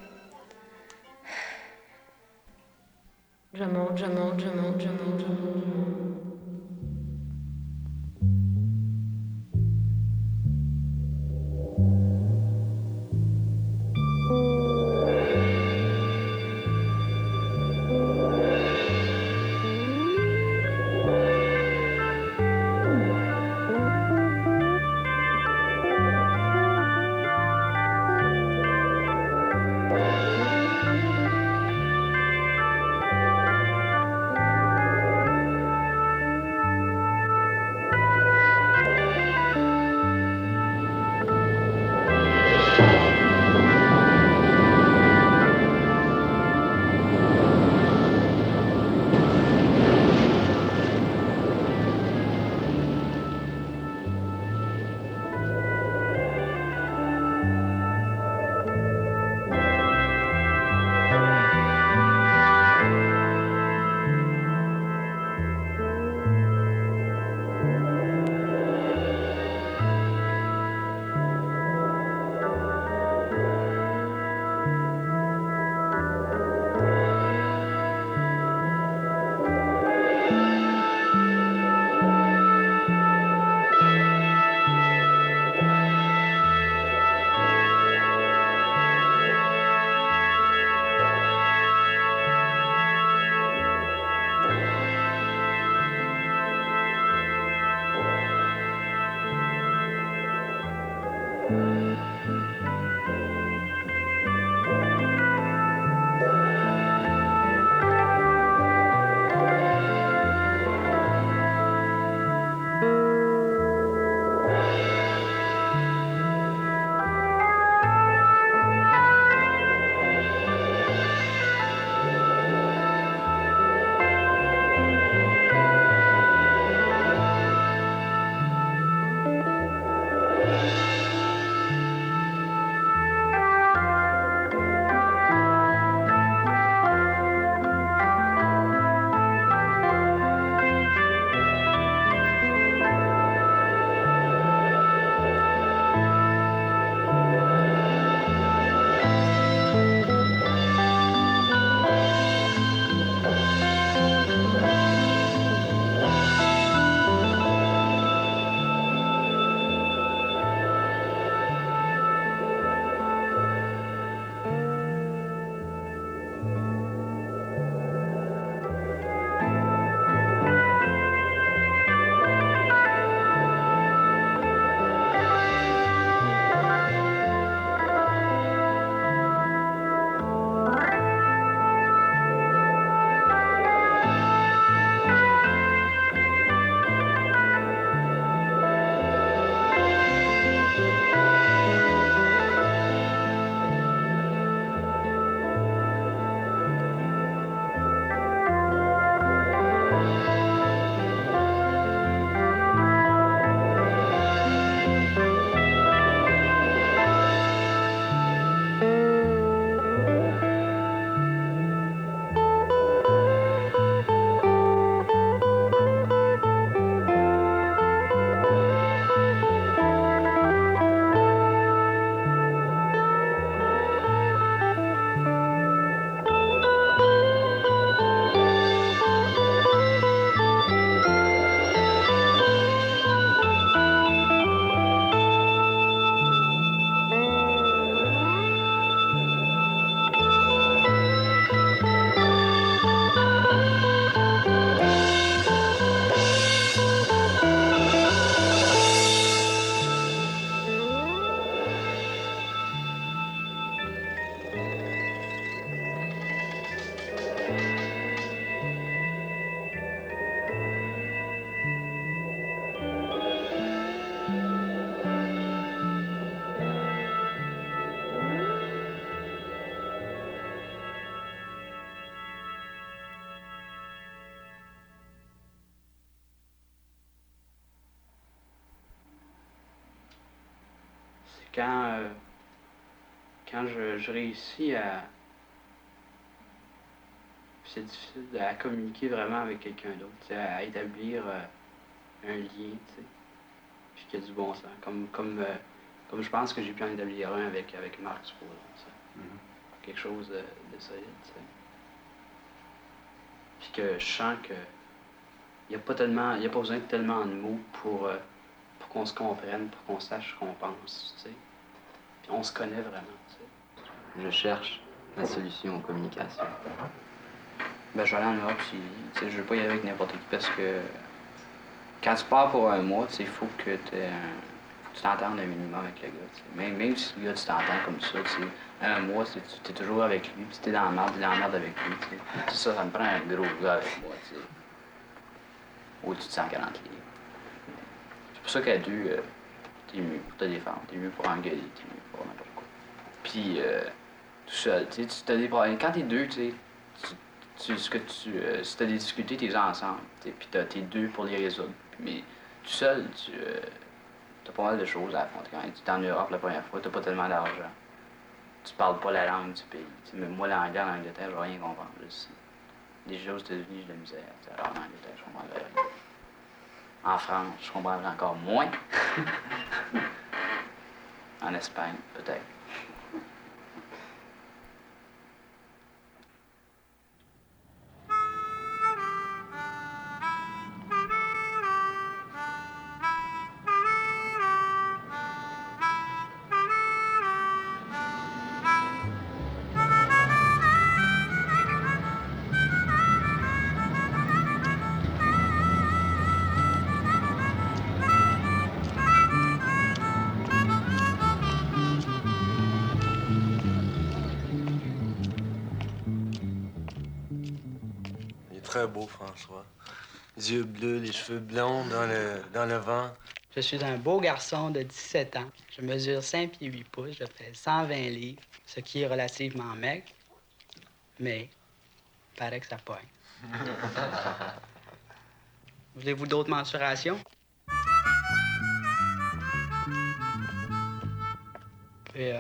Je monte, je monte, je monte, je monte, je monte.
quand je réussis à... C'est difficile à communiquer vraiment avec quelqu'un d'autre, tu sais, à établir un lien, tu sais, puis qu'il y a du bon sens. Comme je pense que j'ai pu en établir un avec Marc, supposons, tu sais. Quelque chose de solide, tu sais. Puis que je sens que il n'y a pas besoin de tellement de mots pour qu'on se comprenne, pour qu'on sache ce qu'on pense, tu sais. Puis on se connaît vraiment, tu sais.
Je cherche la solution aux communications.
Ben, je vais aller en Europe, puis, tu sais, je veux pas y aller avec n'importe qui parce que quand tu pars pour un mois, tu sais, il faut que tu t'entendes un minimum avec le gars, tu sais. Même si le gars, tu t'entends comme ça, tu sais, un mois, tu es toujours avec lui, puis t'es dans la merde avec lui, tu sais. C'est ça me prend un gros gars avec moi, tu sais. Au-dessus de 140 livres. C'est pour ça qu'à deux, t'es mieux pour te défendre, t'es mieux pour engueuler, t'es mieux pour n'importe quoi. Puis, tout seul, tu sais, tu as des problèmes. Quand t'es deux, tu sais, si t'as des difficultés, t'es ensemble, puis t'es deux pour les résoudre. Mais tout seul, t'as pas mal de choses à affronter. Quand tu es en Europe la première fois, t'as pas tellement d'argent. Tu parles pas la langue du pays. T'sais, même moi, l'anglais en Angleterre, je vais rien comprendre. Déjà aux États-Unis, j'ai de la misère. Alors en Angleterre, je comprends rien. En France, je comprends encore moins. En Espagne, peut-être.
Très beau, François. Les yeux bleus, les cheveux blonds dans le vent.
Je suis un beau garçon de 17 ans. Je mesure 5 pieds 8 pouces, je fais 120 livres, ce qui est relativement maigre, mais il paraît que ça pogne. Voulez-vous d'autres mensurations? Et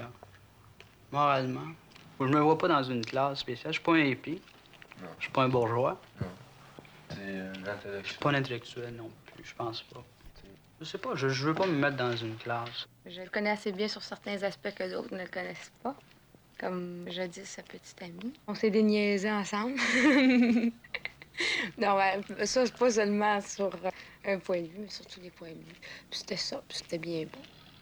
moralement, je me vois pas dans une classe spéciale. Je suis pas un hippie.
Non.
Je suis pas un bourgeois.
Non. T'es un intellectuel.
Je suis pas un intellectuel non plus, je pense pas. Je sais pas, je veux pas me mettre dans une classe.
Je le connais assez bien sur certains aspects que d'autres ne le connaissent pas. Comme jadis sa petite amie. On s'est déniaisés ensemble. Non, ouais, ça, c'est pas seulement sur un point de vue, mais sur tous les points de vue. Puis c'était ça, puis c'était bien beau.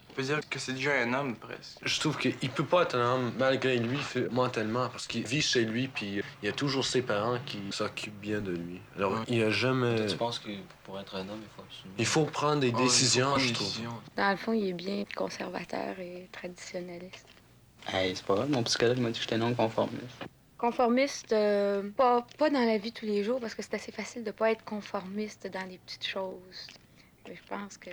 On peut dire que c'est déjà un homme, presque.
Je trouve qu'il peut pas être un homme malgré lui mentalement, parce qu'il vit chez lui, puis il y a toujours ses parents qui s'occupent bien de lui. Alors, il a jamais...
Tu penses que pour être un homme, il faut absolument...
Il faut prendre des décisions, je trouve.
Dans le fond, il est bien conservateur et traditionnaliste.
Hey, c'est pas vrai, mon psychologue m'a dit que j'étais non-conformiste.
Conformiste, pas dans la vie tous les jours, parce que c'est assez facile de pas être conformiste dans les petites choses. Mais je pense que,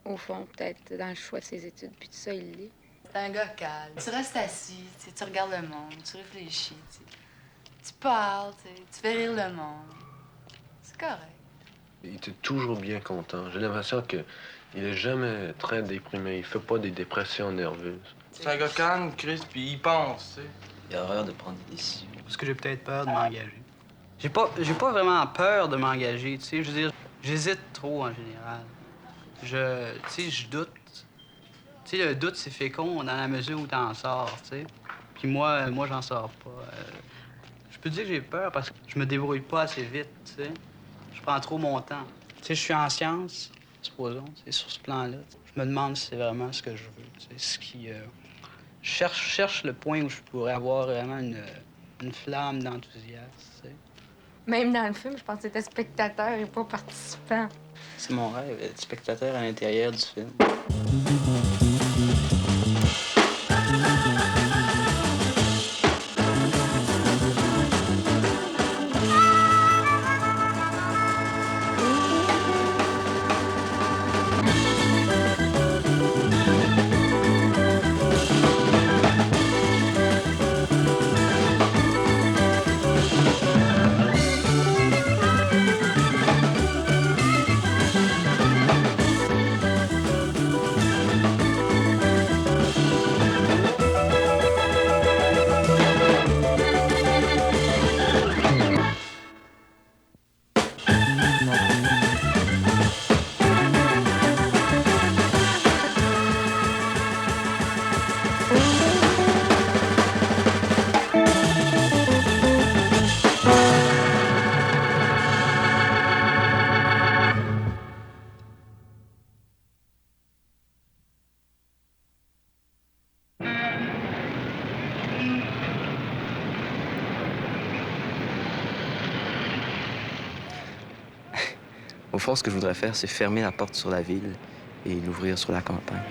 au fond, peut-être dans le choix de ses études, puis tout ça, il l'est.
C'est un gars calme. Tu restes assis, tu regardes le monde, tu réfléchis, tu parles, tu fais rire le monde. C'est correct.
Il était toujours bien content. J'ai l'impression qu'il est jamais très déprimé. Il fait pas des dépressions nerveuses.
C'est un gars calme, Chris, puis il pense, tu sais.
Il a horreur de prendre des décisions.
Parce que j'ai peut-être peur de m'engager. J'ai pas vraiment peur de m'engager, tu sais. Je veux dire, j'hésite trop en général. Je doute. Tu sais, le doute, c'est fécond dans la mesure où t'en sors, tu sais. Puis moi, j'en sors pas. Je peux dire que j'ai peur parce que je me débrouille pas assez vite, tu sais. Je prends trop mon temps. Tu sais, je suis en sciences, supposons, c'est sur ce plan-là. Je me demande si c'est vraiment ce que je veux, tu sais, ce qui... Je cherche le point où je pourrais avoir vraiment une flamme d'enthousiasme, tu sais.
Même dans le film, je pense que c'était spectateur et pas participant.
C'est mon rêve, être spectateur à l'intérieur du film.
Au fond, ce que je voudrais faire, c'est fermer la porte sur la ville et l'ouvrir sur la campagne.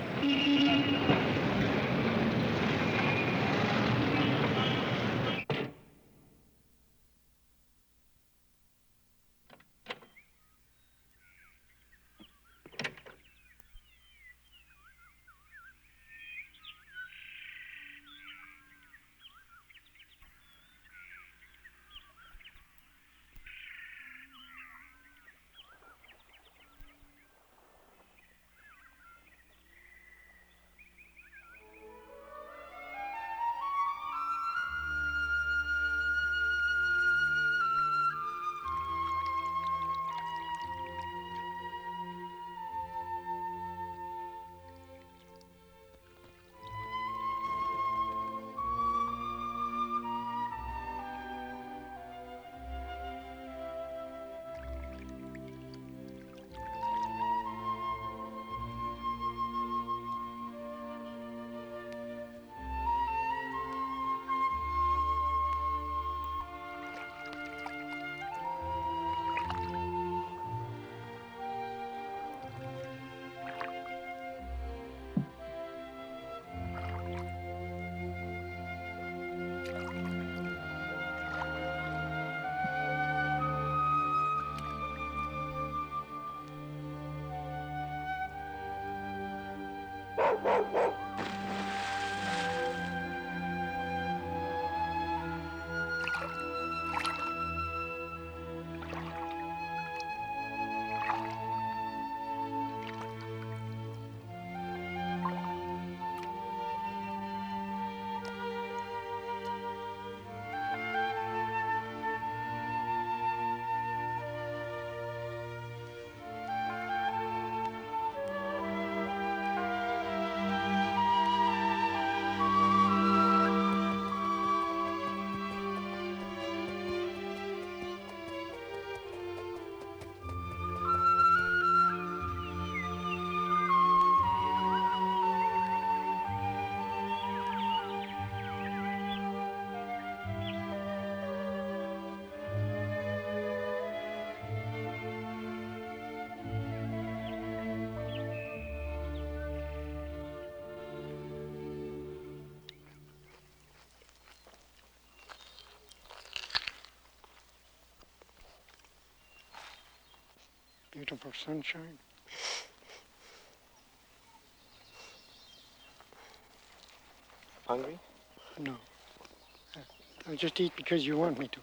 Beautiful sunshine.
Hungry?
No. I'll just eat because you want me to.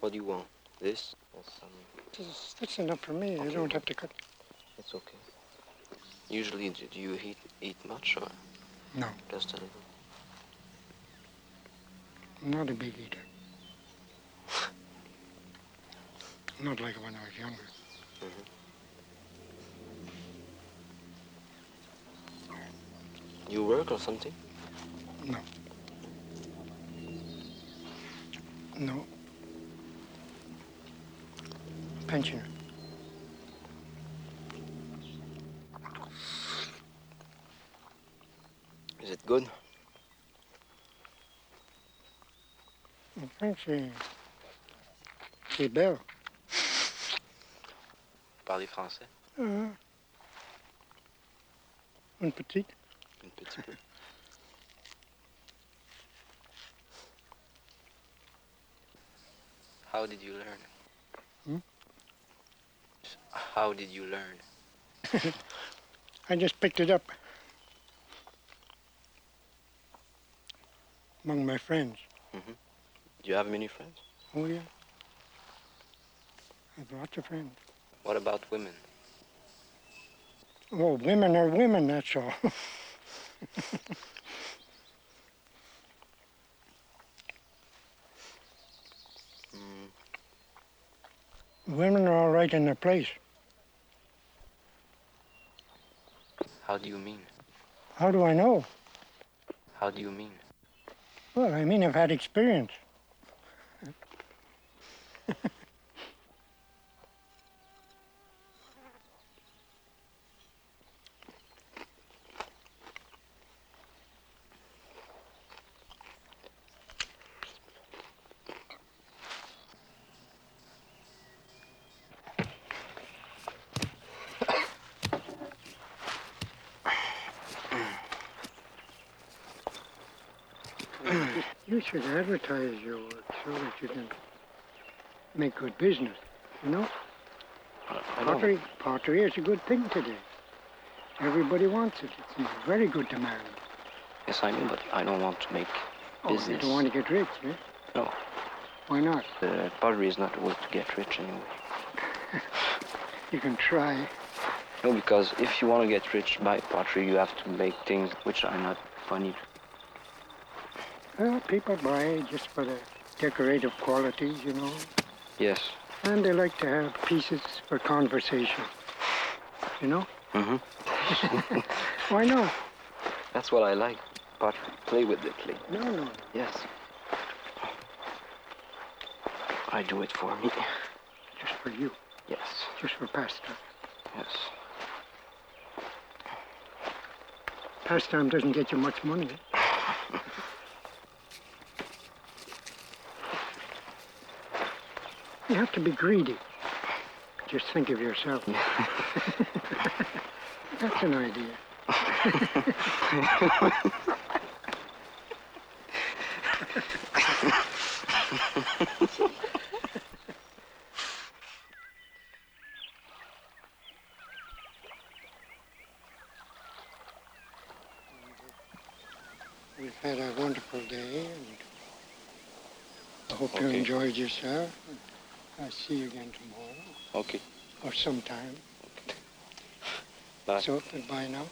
What do you want? This? Or some...
That's enough for me.
Okay.
You don't have to cut.
It's okay. Usually, do you eat much or?
No.
Just a little.
I'm not a big eater. Not like when I was younger.
Mm-hmm. You work or something?
No. No. Pensioner.
Is it good?
I think c'est belle.
Parlez français?
Une petite.
Un petit peu. How did you learn? How did you learn?
I just picked it up among my friends.
Mm-hmm. Do you have many friends?
Oh, yeah. I have lots of friends.
What about women?
Oh, women are women, that's all. Women are all right in their place.
How do you mean?
How do I know?
How do you mean?
Well, I mean I've had experience. You should advertise your work so that you can make good business, you know?
I don't.
Pottery is a good thing today. Everybody wants it. It's in very good demand.
Yes, I know, but I don't want to make business.
Oh, you don't want to get rich, eh?
No.
Why not?
Pottery is not the way to get rich anyway.
You can try.
No, because if you want to get rich by pottery, you have to make things which are not funny.
Well, people buy just for the decorative qualities, you know.
Yes.
And they like to have pieces for conversation, you know?
Mm-hmm.
Why not?
That's what I like. Pottery. Play with the clay.
No.
Yes. I do it for me.
Just for you?
Yes.
Just for pastime?
Yes.
Pastime doesn't get you much money. You have to be greedy. Just think of yourself. That's an idea. We've had a wonderful day, and I hope you enjoyed yourself. I'll see you again tomorrow.
Okay.
Or sometime.
Bye.
So, goodbye now.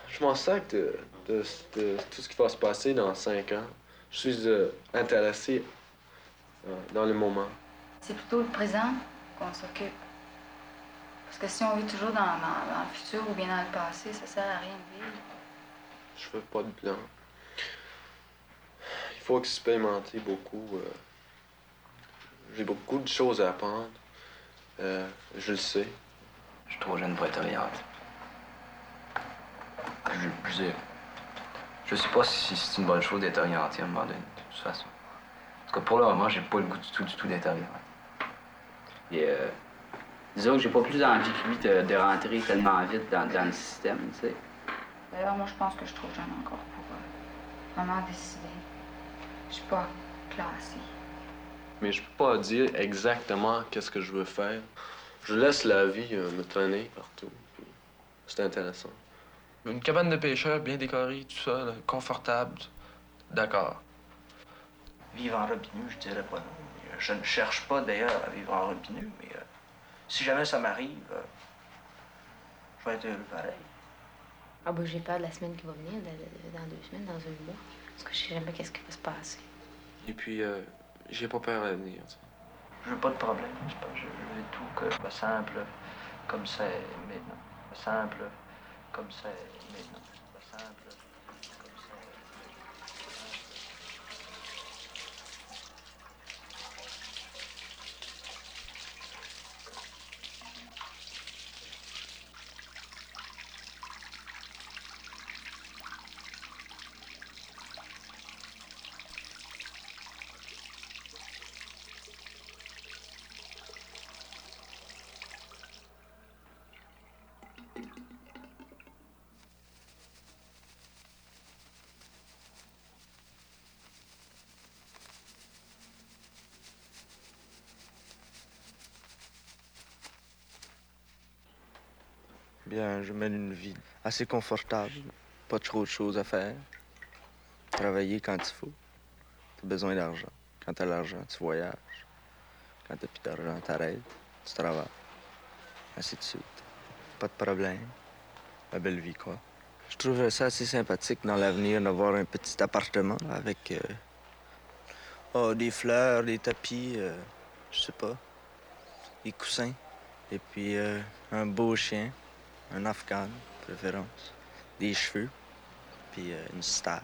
Je m'en sac de tout ce qui va se passer dans 5 ans. Je suis intéressé dans le moment.
C'est plutôt le présent qu'on s'occupe. Parce que si on vit toujours dans le futur ou bien dans le passé, ça sert à rien de vivre.
Je fais pas de plan. Il faut expérimenter beaucoup. J'ai beaucoup de choses à apprendre. Je le sais.
Je suis trop jeune pour être orienté. Je sais pas si c'est une bonne chose d'être orienté à un moment donné, de toute façon. En tout cas, pour le moment, j'ai pas le goût du tout d'être orienté.
Et disons que j'ai pas plus envie que lui de rentrer tellement vite dans le système, tu sais.
D'ailleurs, moi, je pense que je suis trop jeune encore pour vraiment décider. Je suis pas classée.
Mais je peux pas dire exactement qu'est-ce que je veux faire. Je laisse la vie me traîner partout. C'est intéressant.
Une cabane de pêcheur bien décorée, tout ça, là, confortable. D'accord.
Vivre en Robineau, je dirais pas non. Je ne cherche pas d'ailleurs à vivre en Robineau, mais si jamais ça m'arrive, je vais être heureux pareil.
Ah ben j'ai peur de la semaine qui va venir, dans 2 semaines, dans 1 mois. Parce que je sais jamais qu'est-ce qui va se passer.
Et puis, j'ai pas peur à l'avenir, tu sais.
Je veux pas de problème. Je veux tout que je me simple comme c'est maintenant. Simple comme c'est maintenant. Simple comme c'est.
Bien, je mène une vie assez confortable, pas trop de choses à faire. Travailler quand il faut. T'as besoin d'argent. Quand t'as l'argent, tu voyages. Quand t'as plus d'argent, t'arrêtes, tu travailles. Ainsi de suite. Pas de problème. La belle vie, quoi. Je trouve ça assez sympathique dans l'avenir d'avoir un petit appartement avec Ah, des fleurs, des tapis, je sais pas. Des coussins. Et puis un beau chien, un afghan, de préférence. Des cheveux, puis une star.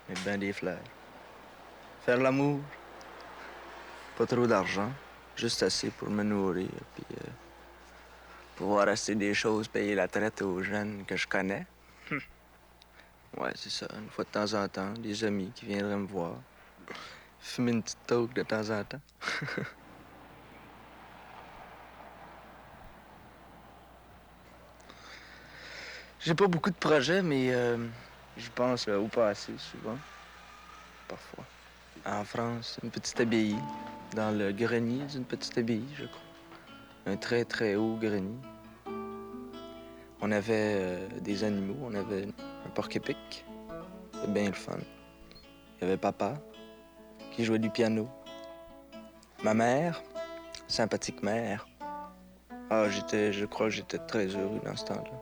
Et ben des fleurs. Faire l'amour. Pas trop d'argent. Juste assez pour me nourrir, puis pouvoir acheter des choses, payer la traite aux jeunes que je connais. Ouais, c'est ça. Une fois de temps en temps, des amis qui viendraient me voir. Fumer une petite toque de temps en temps. J'ai pas beaucoup de projets, mais je pense au passé souvent. Parfois. En France, une petite abbaye. Dans le grenier d'une petite abbaye, je crois. Un très, très haut grenier. On avait des animaux. On avait un porc-épic. C'était bien le fun. Il y avait papa qui jouait du piano. Ma mère, sympathique mère. Ah, je crois que j'étais très heureux dans ce temps-là.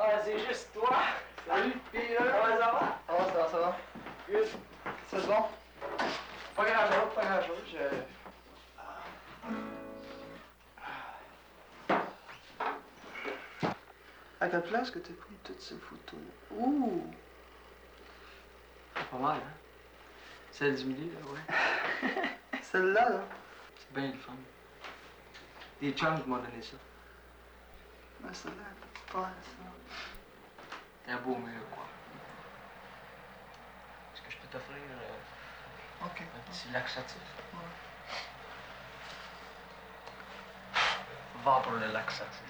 Ah, c'est juste toi! Salut, Peter! Comment ça va? Ça va. Good. C'est bon? Pas grand-chose, pas grand-chose. À quelle place que t'as pris toutes ces photos? Ouh!
Pas mal, hein? Celle du milieu, là, ouais.
Celle-là, là?
C'est bien le fun. Des chums qui m'ont donné ça.
Ben, celle-là, pas ça.
C'est un beau mur, quoi. Est-ce que je peux t'offrir un petit laxatif?
Ouais.
Va pour le laxatif.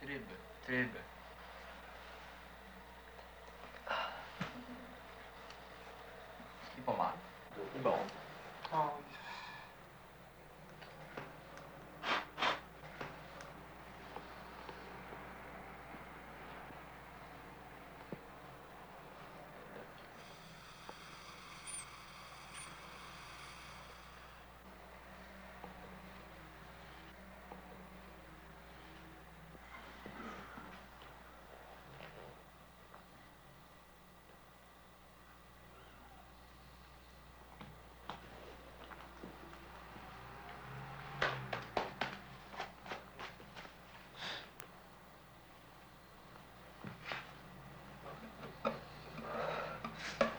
Terrible, terrible. C'est pas mal. Bon.
Oh.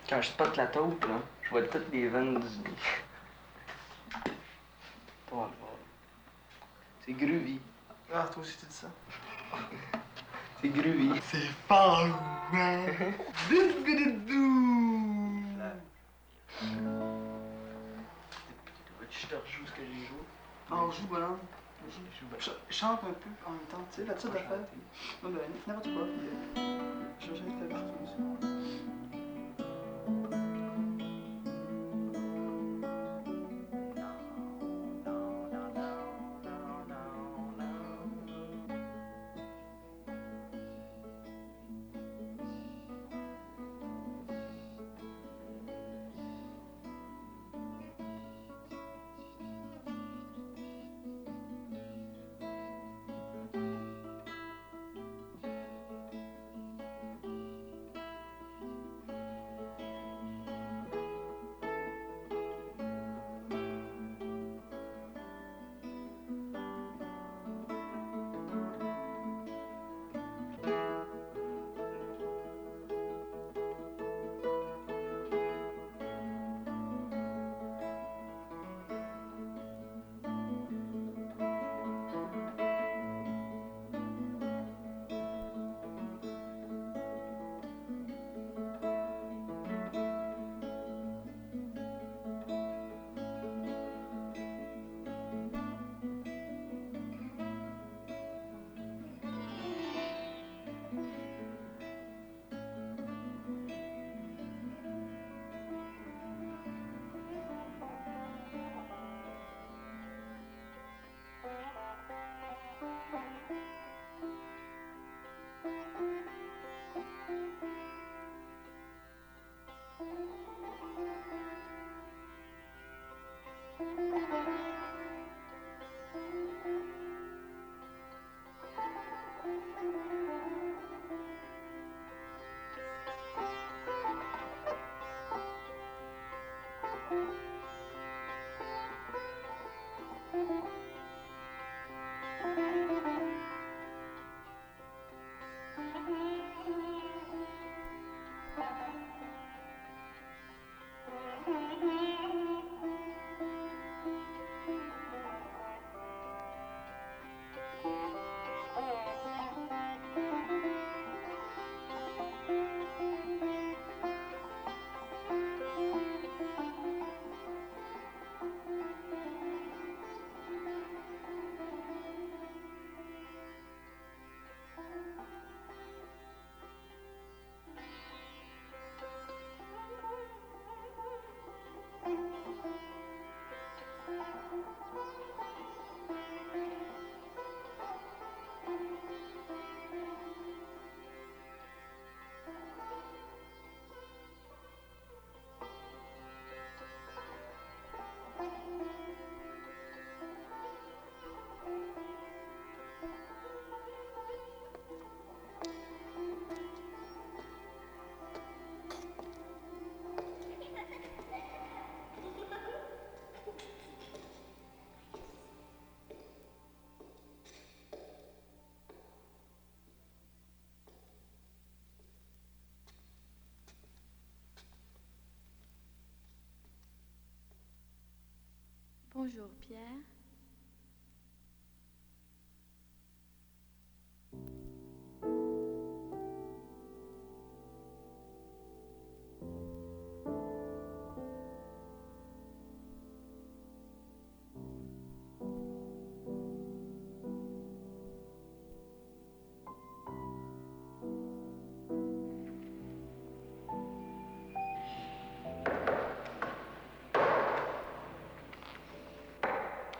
Quand je spot la taupe, là, je vois toutes les veines du... Pas mal. C'est groovy.
Ah, toi aussi, tu dis ça?
C'est groovy.
C'est fort, man!
Je te rejoue ce que j'ai joué.
Ah, on joue, bonhomme. Chante un peu en même temps, tu sais, la petite affaire. Ouais, ben, n'importe quoi. Puis, je vais essayer de faire quelque chose aussi.
Bonjour, Pierre.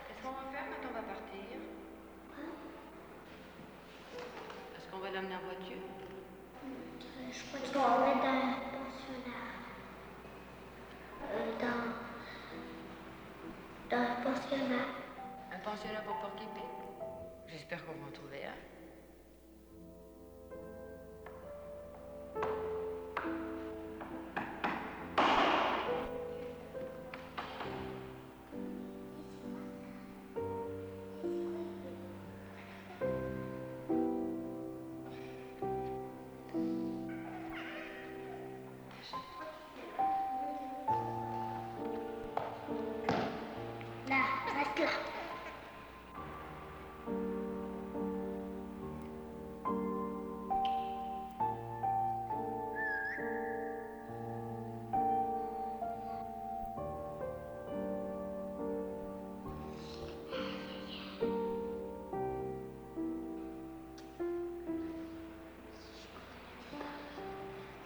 Qu'est-ce qu'on va faire quand on va partir? Est-ce qu'on va l'amener en voiture?
Je crois qu'on va mettre dans un pensionnat. Dans un pensionnat.
Un pensionnat pour Porc-Épic? J'espère qu'on va en trouver un.
Là, reste là.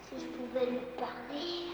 Si je pouvais lui parler.